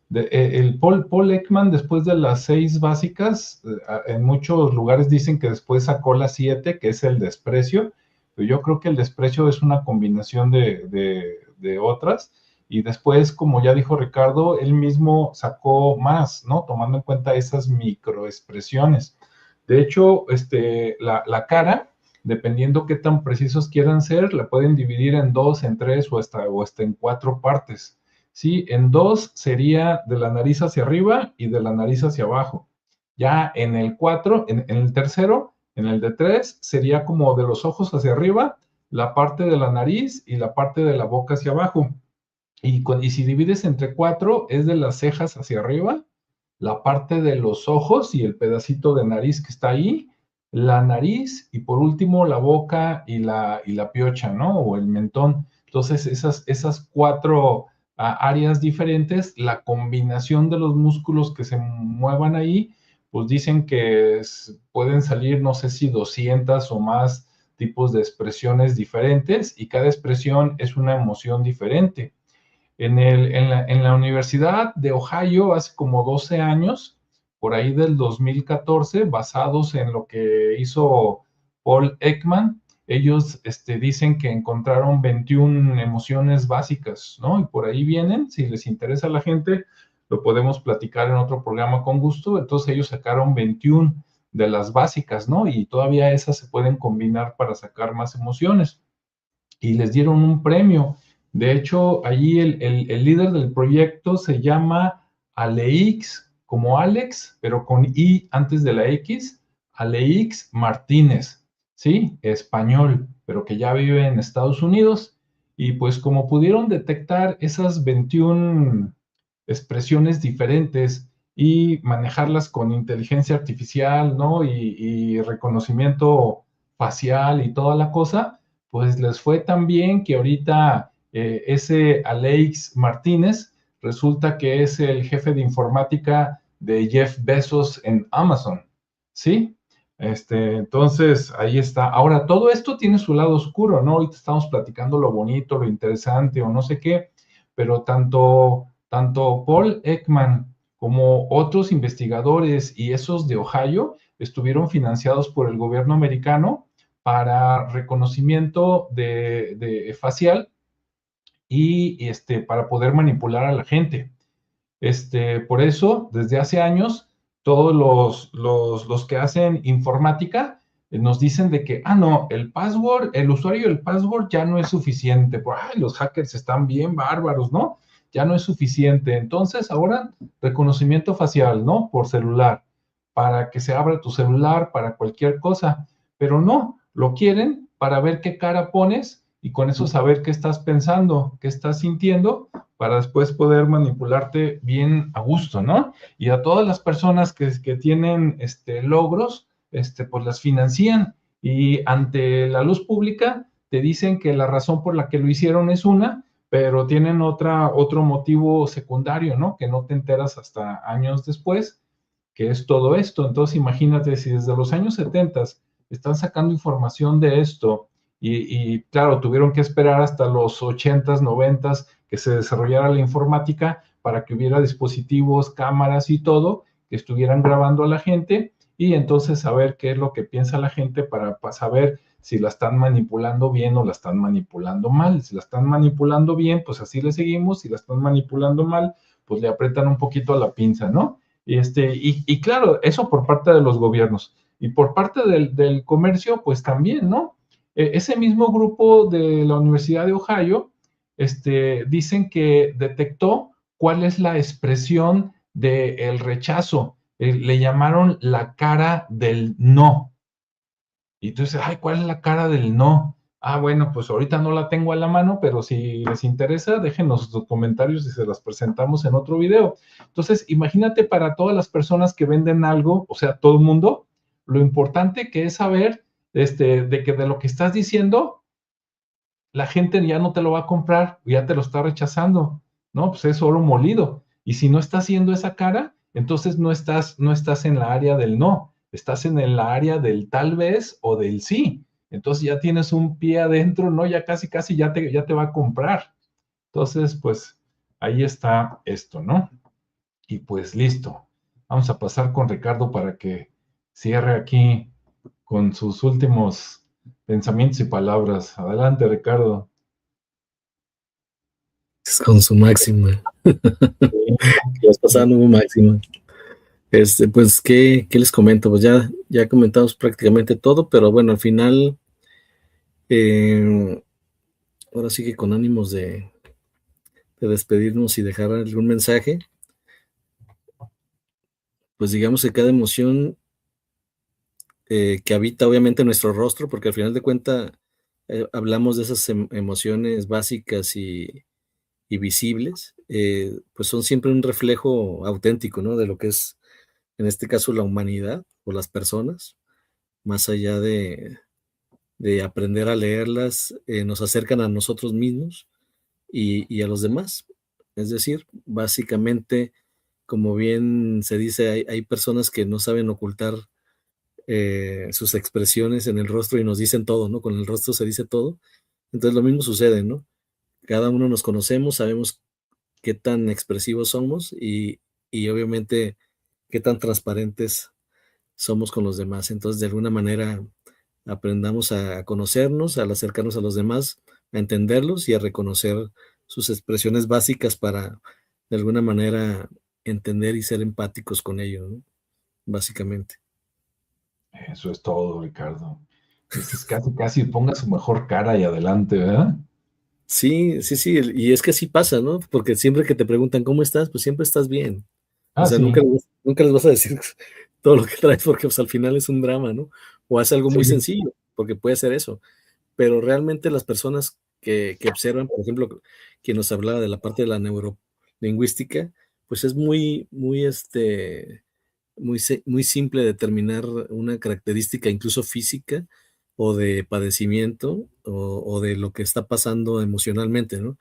El Paul Ekman, después de las 6 básicas, en muchos lugares dicen que después sacó la 7, que es el desprecio, pero yo creo que el desprecio es una combinación de otras, y después, como ya dijo Ricardo, él mismo sacó más, ¿no? Tomando en cuenta esas microexpresiones. De hecho, la cara, dependiendo qué tan precisos quieran ser, la pueden dividir en 2, en 3 o hasta en 4 partes. ¿Sí? En 2 sería de la nariz hacia arriba y de la nariz hacia abajo. Ya en el 4, en el tercero, en el de 3, sería como de los ojos hacia arriba, la parte de la nariz y la parte de la boca hacia abajo. Y si divides entre 4, es de las cejas hacia arriba, la parte de los ojos y el pedacito de nariz que está ahí, la nariz y por último la boca y la piocha, ¿no? O el mentón. Entonces, esas 4 áreas diferentes, la combinación de los músculos que se muevan ahí, pues dicen que pueden salir, no sé si 200 o más tipos de expresiones diferentes y cada expresión es una emoción diferente. En la Universidad de Ohio, hace como 12 años, por ahí del 2014, basados en lo que hizo Paul Ekman, ellos dicen que encontraron 21 emociones básicas, ¿no? Y por ahí vienen, si les interesa a la gente, lo podemos platicar en otro programa con gusto. Entonces ellos sacaron 21 de las básicas, ¿no? Y todavía esas se pueden combinar para sacar más emociones. Y les dieron un premio. De hecho, allí el líder del proyecto se llama Aleix, como Alex, pero con I antes de la X, Aleix Martínez, ¿sí? Español, pero que ya vive en Estados Unidos. Y pues como pudieron detectar esas 21 expresiones diferentes y manejarlas con inteligencia artificial, ¿no? Y reconocimiento facial y toda la cosa, pues les fue tan bien que ahorita ese Alex Martínez resulta que es el jefe de informática de Jeff Bezos en Amazon, ¿sí? Entonces, ahí está. Ahora, todo esto tiene su lado oscuro, ¿no? Ahorita estamos platicando lo bonito, lo interesante o no sé qué, pero tanto Paul Ekman como otros investigadores y esos de Ohio estuvieron financiados por el gobierno americano para reconocimiento de facial y para poder manipular a la gente. Por eso, desde hace años, todos los que hacen informática nos dicen de que, no, el password, el usuario y el password ya no es suficiente. Los hackers están bien bárbaros, ¿no? Ya no es suficiente. Entonces, ahora, reconocimiento facial, ¿no? Por celular, para que se abra tu celular, para cualquier cosa. Pero no, lo quieren para ver qué cara pones y con eso saber qué estás pensando, qué estás sintiendo para después poder manipularte bien a gusto, ¿no? Y a todas las personas que tienen logros, pues las financian y ante la luz pública te dicen que la razón por la que lo hicieron es una, pero tienen otro motivo secundario, ¿no? Que no te enteras hasta años después, que es todo esto. Entonces imagínate si desde los años 70 están sacando información de esto claro, tuvieron que esperar hasta los 80s, 90s que se desarrollara la informática para que hubiera dispositivos, cámaras y todo que estuvieran grabando a la gente y entonces saber qué es lo que piensa la gente para saber si la están manipulando bien o la están manipulando mal. Si la están manipulando bien, pues así le seguimos. Si la están manipulando mal, pues le apretan un poquito a la pinza, ¿no? Y claro, eso por parte de los gobiernos. Y por parte del comercio, pues también, ¿no? Ese mismo grupo de la Universidad de Ohio, dicen que detectó cuál es la expresión del rechazo. Le llamaron la cara del no. Y tú dices, ay, ¿cuál es la cara del no? Bueno, pues ahorita no la tengo a la mano, pero si les interesa, déjenos sus comentarios y se las presentamos en otro video. Entonces, imagínate para todas las personas que venden algo, o sea, todo el mundo, lo importante que es saber de que de lo que estás diciendo, la gente ya no te lo va a comprar, ya te lo está rechazando, ¿no? Pues es oro molido. Y si no estás haciendo esa cara, entonces no estás en la área del no, estás en la área del tal vez o del sí. Entonces ya tienes un pie adentro, ¿no? Ya casi, casi ya te va a comprar. Entonces, pues ahí está esto, ¿no? Y pues listo. Vamos a pasar con Ricardo para que cierre aquí con sus últimos pensamientos y palabras. Adelante, Ricardo. Es con su máxima. La vez pasada no hubo máxima. Pues, ¿qué les comento? Pues ya comentamos prácticamente todo, pero bueno, al final, ahora sí que con ánimos de despedirnos y dejar algún mensaje, pues digamos que cada emoción que habita obviamente nuestro rostro, porque al final de cuentas hablamos de esas emociones básicas y visibles, pues son siempre un reflejo auténtico, ¿no? De lo que es, en este caso, la humanidad o las personas, más allá de aprender a leerlas, nos acercan a nosotros mismos y a los demás. Es decir, básicamente, como bien se dice, hay personas que no saben ocultar sus expresiones en el rostro y nos dicen todo, ¿no? Con el rostro se dice todo. Entonces lo mismo sucede, ¿no? Cada uno nos conocemos, sabemos qué tan expresivos somos y obviamente qué tan transparentes somos con los demás. Entonces, de alguna manera, aprendamos a conocernos, al acercarnos a los demás, a entenderlos y a reconocer sus expresiones básicas para, de alguna manera, entender y ser empáticos con ellos, ¿no? Básicamente. Eso es todo, Ricardo. Es casi, casi ponga su mejor cara y adelante, ¿verdad? Sí, sí, sí, y es que sí pasa, ¿no? Porque siempre que te preguntan cómo estás, pues siempre estás bien. O sea, Sí, nunca les vas a decir todo lo que traes porque pues, al final es un drama, ¿no? O hace algo muy sí, sencillo, porque puede ser eso. Pero realmente las personas que observan, por ejemplo, quien nos hablaba de la parte de la neurolingüística, pues es muy simple determinar una característica, incluso física, o de padecimiento o de lo que está pasando emocionalmente, ¿no?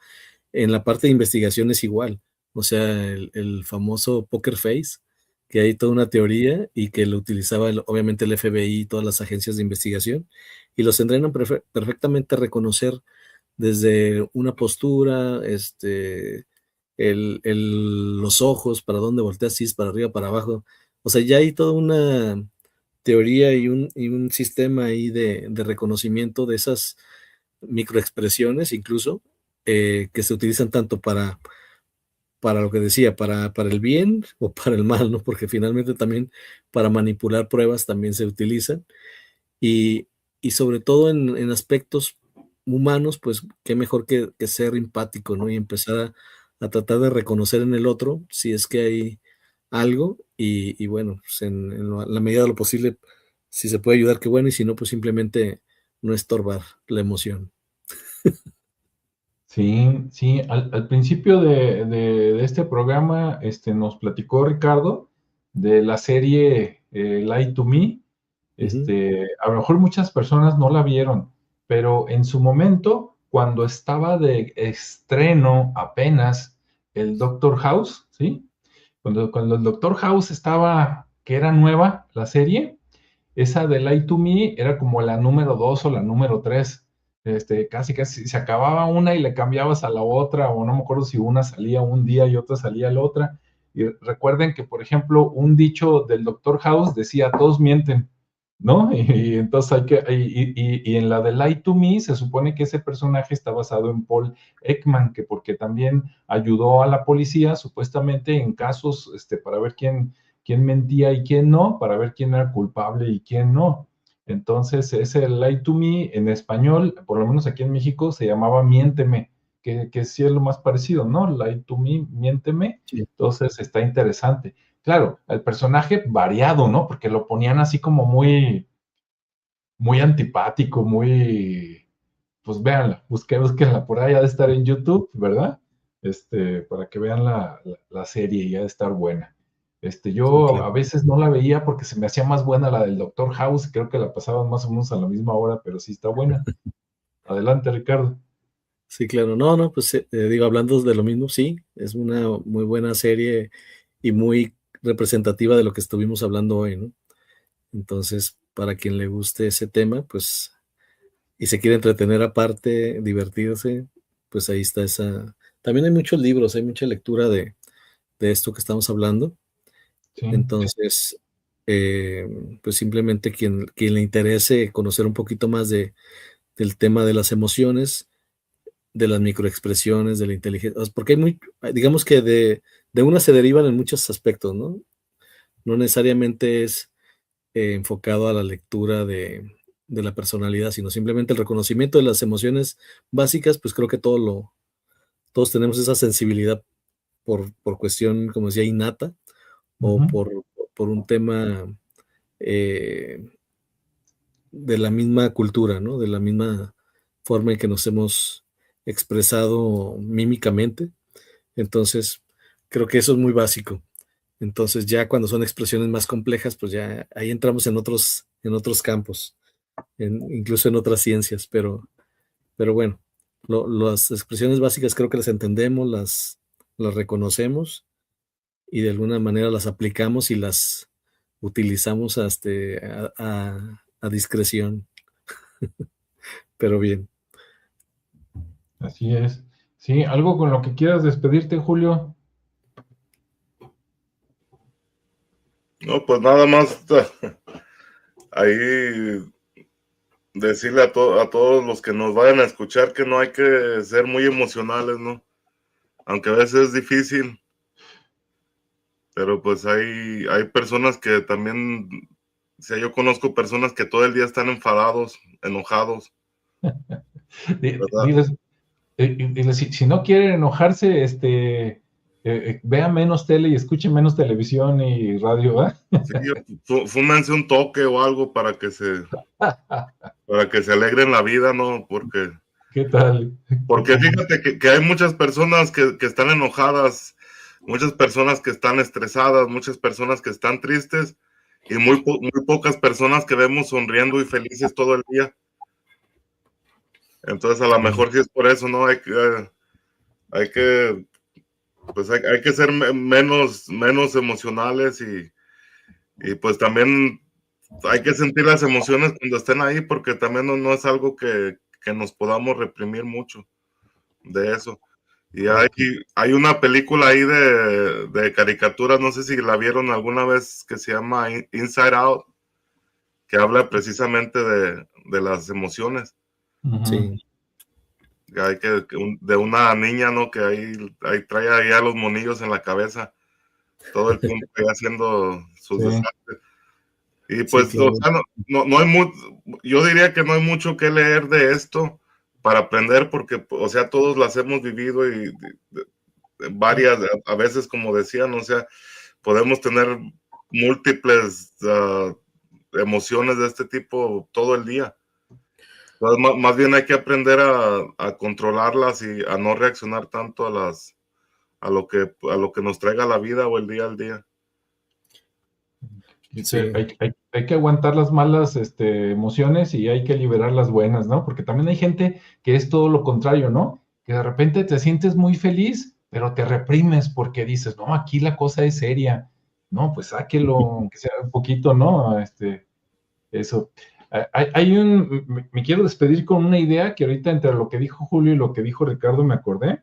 En la parte de investigación es igual, o sea, el famoso poker face, que hay toda una teoría y que lo utilizaba obviamente el FBI y todas las agencias de investigación, y los entrenan perfectamente a reconocer desde una postura, los ojos, para dónde volteas, si es para arriba, para abajo. O sea, ya hay toda una teoría y un sistema ahí de reconocimiento de esas microexpresiones, incluso, que se utilizan tanto para lo que decía, para el bien o para el mal, ¿no? Porque finalmente también para manipular pruebas también se utilizan. Y, y sobre todo en aspectos humanos, pues qué mejor que ser empático, ¿no? Y empezar a tratar de reconocer en el otro si es que hay algo y bueno, pues la medida de lo posible, si se puede ayudar, qué bueno, y si no, pues simplemente no estorbar la emoción. Sí, sí, al principio de este programa nos platicó Ricardo de la serie Lie to Me. Ujú, A lo mejor muchas personas no la vieron, pero en su momento, cuando estaba de estreno apenas el Doctor House, ¿sí? Cuando el Doctor House estaba, que era nueva la serie, esa de Lie to Me era como la número 2 o la número 3. Casi, casi se acababa una y le cambiabas a la otra, o no me acuerdo si una salía un día y otra salía la otra. Y recuerden que, por ejemplo, un dicho del Doctor House decía, todos mienten, ¿no? Y entonces y en la de Lie to Me se supone que ese personaje está basado en Paul Ekman, que porque también ayudó a la policía supuestamente en casos, para ver quién mentía y quién no, para ver quién era culpable y quién no. Entonces, ese Lie to Me en español, por lo menos aquí en México, se llamaba Miénteme, que sí es lo más parecido, ¿no? Lie to Me, Miénteme. sí, Entonces, está interesante. Claro, el personaje variado, ¿no? Porque lo ponían así como muy, muy antipático, muy, pues véanla, búsquenla por ahí, ha de estar en YouTube, ¿verdad? Para que vean la serie y ha de estar buena. sí, Yo claro. a veces no la veía porque se me hacía más buena la del Doctor House, creo que la pasaban más o menos a la misma hora, pero sí está buena. Adelante, Ricardo. Sí, claro. No, no, pues digo, hablando de lo mismo, sí, es una muy buena serie y muy representativa de lo que estuvimos hablando hoy, ¿no? Entonces, para quien le guste ese tema, pues, y se quiere entretener aparte, divertirse, pues ahí está esa. También hay muchos libros, hay mucha lectura de esto que estamos hablando. Sí. Entonces, eh, pues simplemente quien le interese conocer un poquito más del tema de las emociones, de las microexpresiones, de la inteligencia, porque digamos que de una se derivan en muchos aspectos, ¿no? No necesariamente es enfocado a la lectura de la personalidad, sino simplemente el reconocimiento de las emociones básicas, pues creo que todos tenemos esa sensibilidad por cuestión, como decía, innata, o Ujú. por un tema eh, de la misma cultura, ¿no? De la misma forma en que nos hemos expresado mímicamente. Entonces, creo que eso es muy básico. Entonces, ya cuando son expresiones más complejas, pues ya ahí entramos en otros campos, incluso en otras ciencias, pero bueno, las expresiones básicas creo que las entendemos, las reconocemos y de alguna manera las aplicamos y las utilizamos a discreción, pero bien. Así es. Sí, algo con lo que quieras despedirte, Julio. No, pues nada más ahí decirle a todos los que nos vayan a escuchar que no hay que ser muy emocionales, ¿no? Aunque a veces es difícil, pero pues hay personas que también, o sea, yo conozco personas que todo el día están enfadados, enojados, ¿verdad? Diles, diles, si no quieren enojarse, vean menos tele y escuchen menos televisión y radio, ¿verdad? Sí, fúmense un toque o algo para que se alegren la vida, ¿no? ¿Qué tal? Porque fíjate que hay muchas personas que están enojadas, muchas personas que están estresadas, muchas personas que están tristes y muy pocas personas que vemos sonriendo y felices todo el día. Entonces, a lo mejor sí es por eso, ¿no? Hay que, pues hay que ser menos emocionales y pues también hay que sentir las emociones cuando estén ahí, porque también no es algo que nos podamos reprimir mucho de eso. Y hay una película ahí de caricaturas, no sé si la vieron alguna vez, que se llama Inside Out, que habla precisamente de las emociones. Sí. Hay de una niña, ¿no? Que ahí trae ahí a los monillos en la cabeza todo el tiempo haciendo sus desastres. Y pues, sí, claro. o sea, no hay mucho, yo diría que no hay mucho que leer de esto para aprender, porque, o sea, todos las hemos vivido y varias, a veces, como decían, o sea, podemos tener múltiples emociones de este tipo todo el día. Entonces, más bien hay que aprender a controlarlas y a no reaccionar tanto a lo que nos traiga la vida o el día al día. Sí. Hay que aguantar las malas emociones y hay que liberar las buenas, ¿no? Porque también hay gente que es todo lo contrario, ¿no? Que de repente te sientes muy feliz, pero te reprimes porque dices, no, aquí la cosa es seria. No, pues sáquelo, aunque sea un poquito, ¿no? Eso. Me quiero despedir con una idea que ahorita entre lo que dijo Julio y lo que dijo Ricardo me acordé.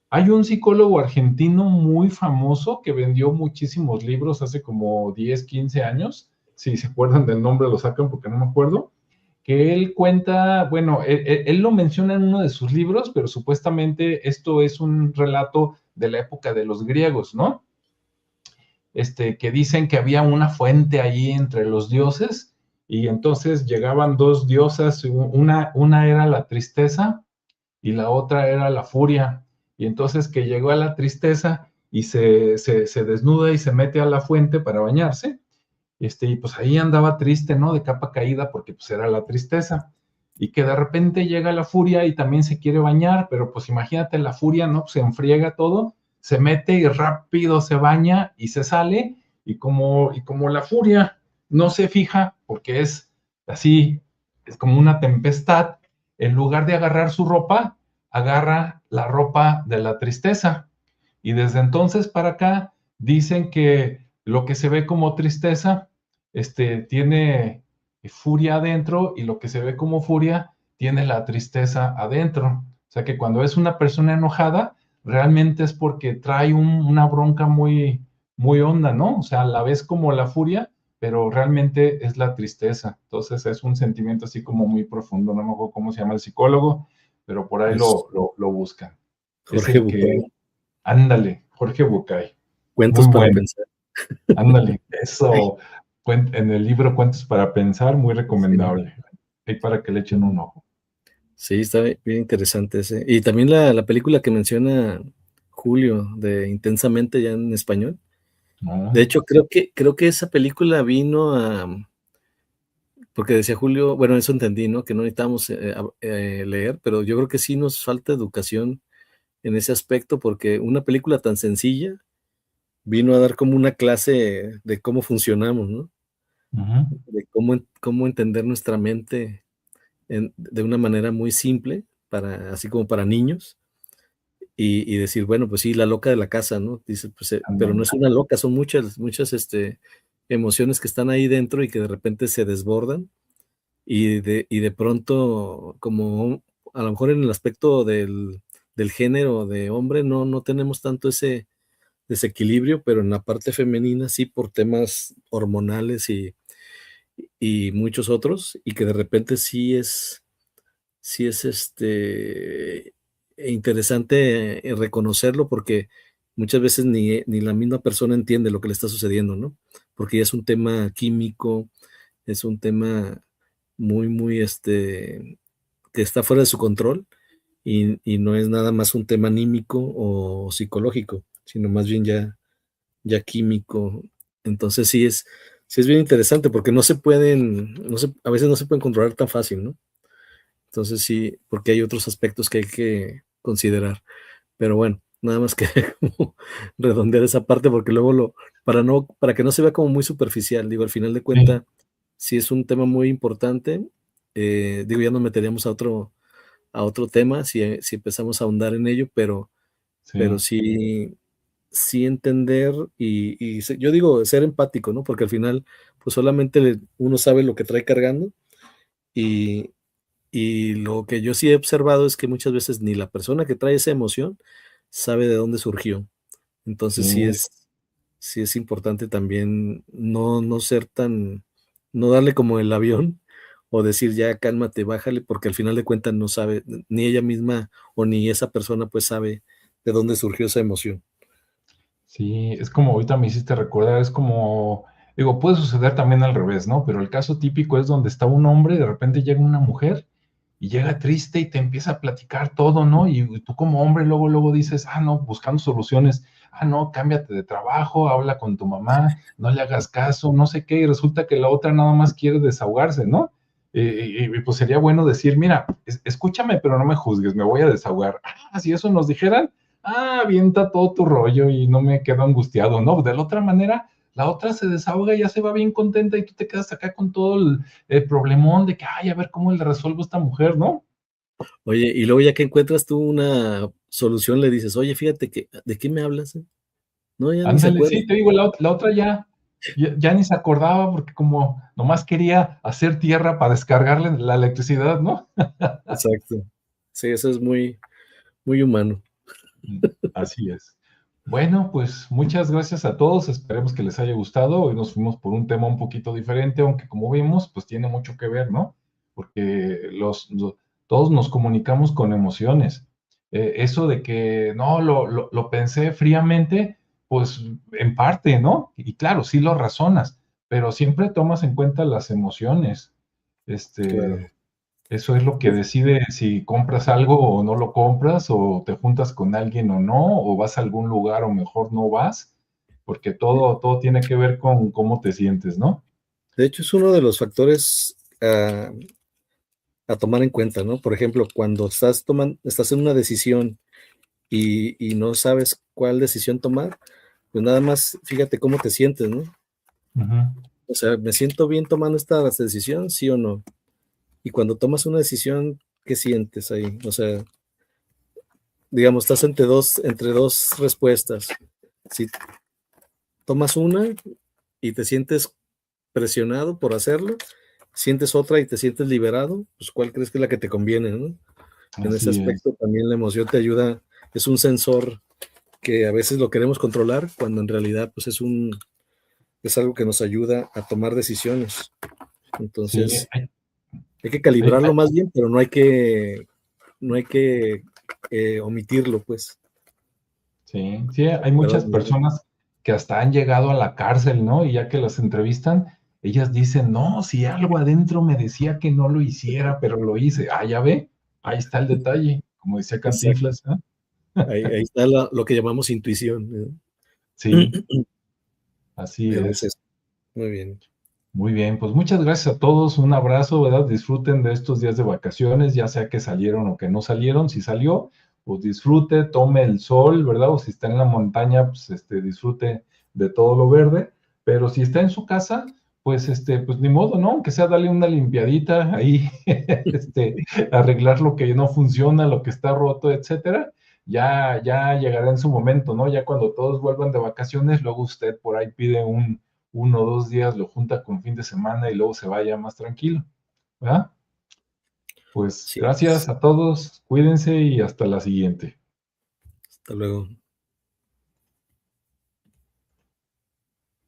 Hay un psicólogo argentino muy famoso que vendió muchísimos libros hace como 10, 15 años. Si se acuerdan del nombre, lo sacan porque no me acuerdo. Que él cuenta, bueno, él lo menciona en uno de sus libros, pero supuestamente esto es un relato de la época de los griegos, ¿no? Que dicen que había una fuente allí entre los dioses y entonces llegaban dos diosas, una era la tristeza y la otra era la furia. Y entonces que llegó a la tristeza y se desnuda y se mete a la fuente para bañarse, y pues ahí andaba triste, ¿no? De capa caída porque pues era la tristeza. Y que de repente llega la furia y también se quiere bañar, pero pues imagínate la furia, ¿no? Pues se enfriega todo, se mete y rápido se baña y se sale, y como la furia no se fija, porque es así, es como una tempestad, en lugar de agarrar su ropa, agarra la ropa de la tristeza. Y desde entonces para acá dicen que lo que se ve como tristeza, tiene furia adentro y lo que se ve como furia tiene la tristeza adentro. O sea que cuando es una persona enojada, realmente es porque trae una bronca muy, muy honda, ¿no? O sea, la ves como la furia, pero realmente es la tristeza. Entonces es un sentimiento así como muy profundo. No me acuerdo cómo se llama el psicólogo, pero por ahí lo buscan. Es Jorge el que, Bucay. ándale, Jorge Bucay. Cuentos Muy para bueno. pensar. Ándale, eso. En el libro Cuentos para Pensar, muy Sí, recomendable. Ahí para que le echen un ojo. sí, está bien interesante ese. Y también la película que menciona Julio, de Intensamente, ya en español. De ¿No? hecho, creo que esa película vino porque decía Julio, bueno, eso entendí, ¿no? Que no necesitamos leer, pero yo creo que sí nos falta educación en ese aspecto, porque una película tan sencilla vino a dar como una clase de cómo funcionamos, ¿no? Ujú. De cómo entender nuestra mente de una manera muy simple, así como para niños, y decir, bueno, pues sí, la loca de la casa, ¿no? Dice, pues, pero no Ándale. es una loca, son muchas emociones que están ahí dentro y que de repente se desbordan, y de pronto, como a lo mejor en el aspecto del género de hombre, no tenemos tanto ese desequilibrio, pero en la parte femenina sí, por temas hormonales y muchos otros, y que de repente sí es interesante reconocerlo, porque muchas veces ni la misma persona entiende lo que le está sucediendo, ¿no? Porque ya es un tema químico, es un tema muy, que está fuera de su control, y no es nada más un tema anímico o psicológico, sino más bien ya químico. Entonces sí es bien interesante, porque a veces no se pueden controlar tan fácil, ¿no? Entonces sí, porque hay otros aspectos que hay que considerar. Pero bueno, nada más que como redondear esa parte, porque luego para que no se vea como muy superficial, digo, al final de Sí, cuentas, sí es un tema muy importante. Digo, ya nos meteríamos a a otro tema si empezamos a ahondar en ello, pero Sí, sí entender yo digo ser empático, ¿no? Porque al final, pues solamente uno sabe lo que trae cargando y, y lo que yo sí he observado es que muchas veces ni la persona que trae esa emoción sabe de dónde surgió. Entonces sí, sí es importante también no ser no darle como el avión o decir ya cálmate, bájale, porque al final de cuentas no sabe, ni ella misma o ni esa persona pues sabe de dónde surgió esa emoción. sí, es como ahorita me hiciste recordar, es como, digo, puede suceder también al revés, ¿no? Pero el caso típico es donde está un hombre y de repente llega una mujer y llega triste y te empieza a platicar todo, ¿no? Y tú como hombre luego dices, ah, no, buscando soluciones, ah, no, cámbiate de trabajo, habla con tu mamá, no le hagas caso, no sé qué, y resulta que la otra nada más quiere desahogarse, ¿no? Pues sería bueno decir, mira, escúchame, pero no me juzgues, me voy a desahogar. Ah, si eso nos dijeran, ah, avienta todo tu rollo y no me quedo angustiado, ¿no? De la otra manera, la otra se desahoga y ya se va bien contenta y tú te quedas acá con todo el problemón de que, ay, a ver cómo le resuelvo a esta mujer, ¿no? Oye, y luego ya que encuentras tú una solución, le dices, oye, fíjate que, ¿de qué me hablas? No, ya ni se Ándale, acuerda. sí, te digo, la otra ya ni se acordaba porque como nomás quería hacer tierra para descargarle la electricidad, ¿no? Exacto. Sí, eso es muy humano. Así es. Bueno, pues muchas gracias a todos. Esperemos que les haya gustado. Hoy nos fuimos por un tema un poquito diferente, aunque como vimos, pues tiene mucho que ver, ¿no? Porque todos nos comunicamos con emociones. Eso de que no, lo pensé fríamente, pues en parte, ¿no? Y claro, sí lo razonas, pero siempre tomas en cuenta las emociones. Claro. Este, eso es lo que decide si compras algo o no lo compras, o te juntas con alguien o no, o vas a algún lugar o mejor no vas, porque todo tiene que ver con cómo te sientes, ¿no? De hecho, es uno de los factores a tomar en cuenta, ¿no? Por ejemplo, cuando estás en una decisión y no sabes cuál decisión tomar, pues nada más fíjate cómo te sientes, ¿no? Ujú. O sea, ¿me siento bien tomando esta decisión, sí o no? Y cuando tomas una decisión, ¿qué sientes ahí? O sea, digamos, estás entre dos respuestas. Si tomas una y te sientes presionado por hacerlo, sientes otra y te sientes liberado, pues ¿cuál crees que es la que te conviene, no? En ese Así es. aspecto también la emoción te ayuda, es un sensor que a veces lo queremos controlar cuando en realidad pues es algo que nos ayuda a tomar decisiones. Sí, Entonces, hay- hay que hay- calibrarlo hay- más bien, pero no hay que omitirlo, pues. sí, hay muchas Perdón, Miguel. personas que hasta han llegado a la cárcel, ¿no? Y ya que las entrevistan, ellas dicen, no, si algo adentro me decía que no lo hiciera, pero lo hice. Ah, ya ve, ahí está el detalle, como decía Exacto. Cantinflas, ¿no? Ahí está lo que llamamos intuición, ¿eh? Sí, así Pero es es. eso. Muy bien. Muy bien, pues muchas gracias a todos, un abrazo, ¿verdad? Disfruten de estos días de vacaciones, ya sea que salieron o que no salieron. Si salió, pues disfrute, tome el sol, ¿verdad? O si está en la montaña, pues disfrute de todo lo verde. Pero si está en su casa, pues pues ni modo, ¿no? Aunque sea darle una limpiadita ahí, arreglar lo que no funciona, lo que está roto, etcétera. Ya llegará en su momento, ¿no? Ya cuando todos vuelvan de vacaciones, luego usted por ahí pide 1 o 2 días, lo junta con fin de semana y luego se vaya más tranquilo, ¿verdad? Pues Sí, gracias a todos, cuídense y hasta la siguiente. hasta luego.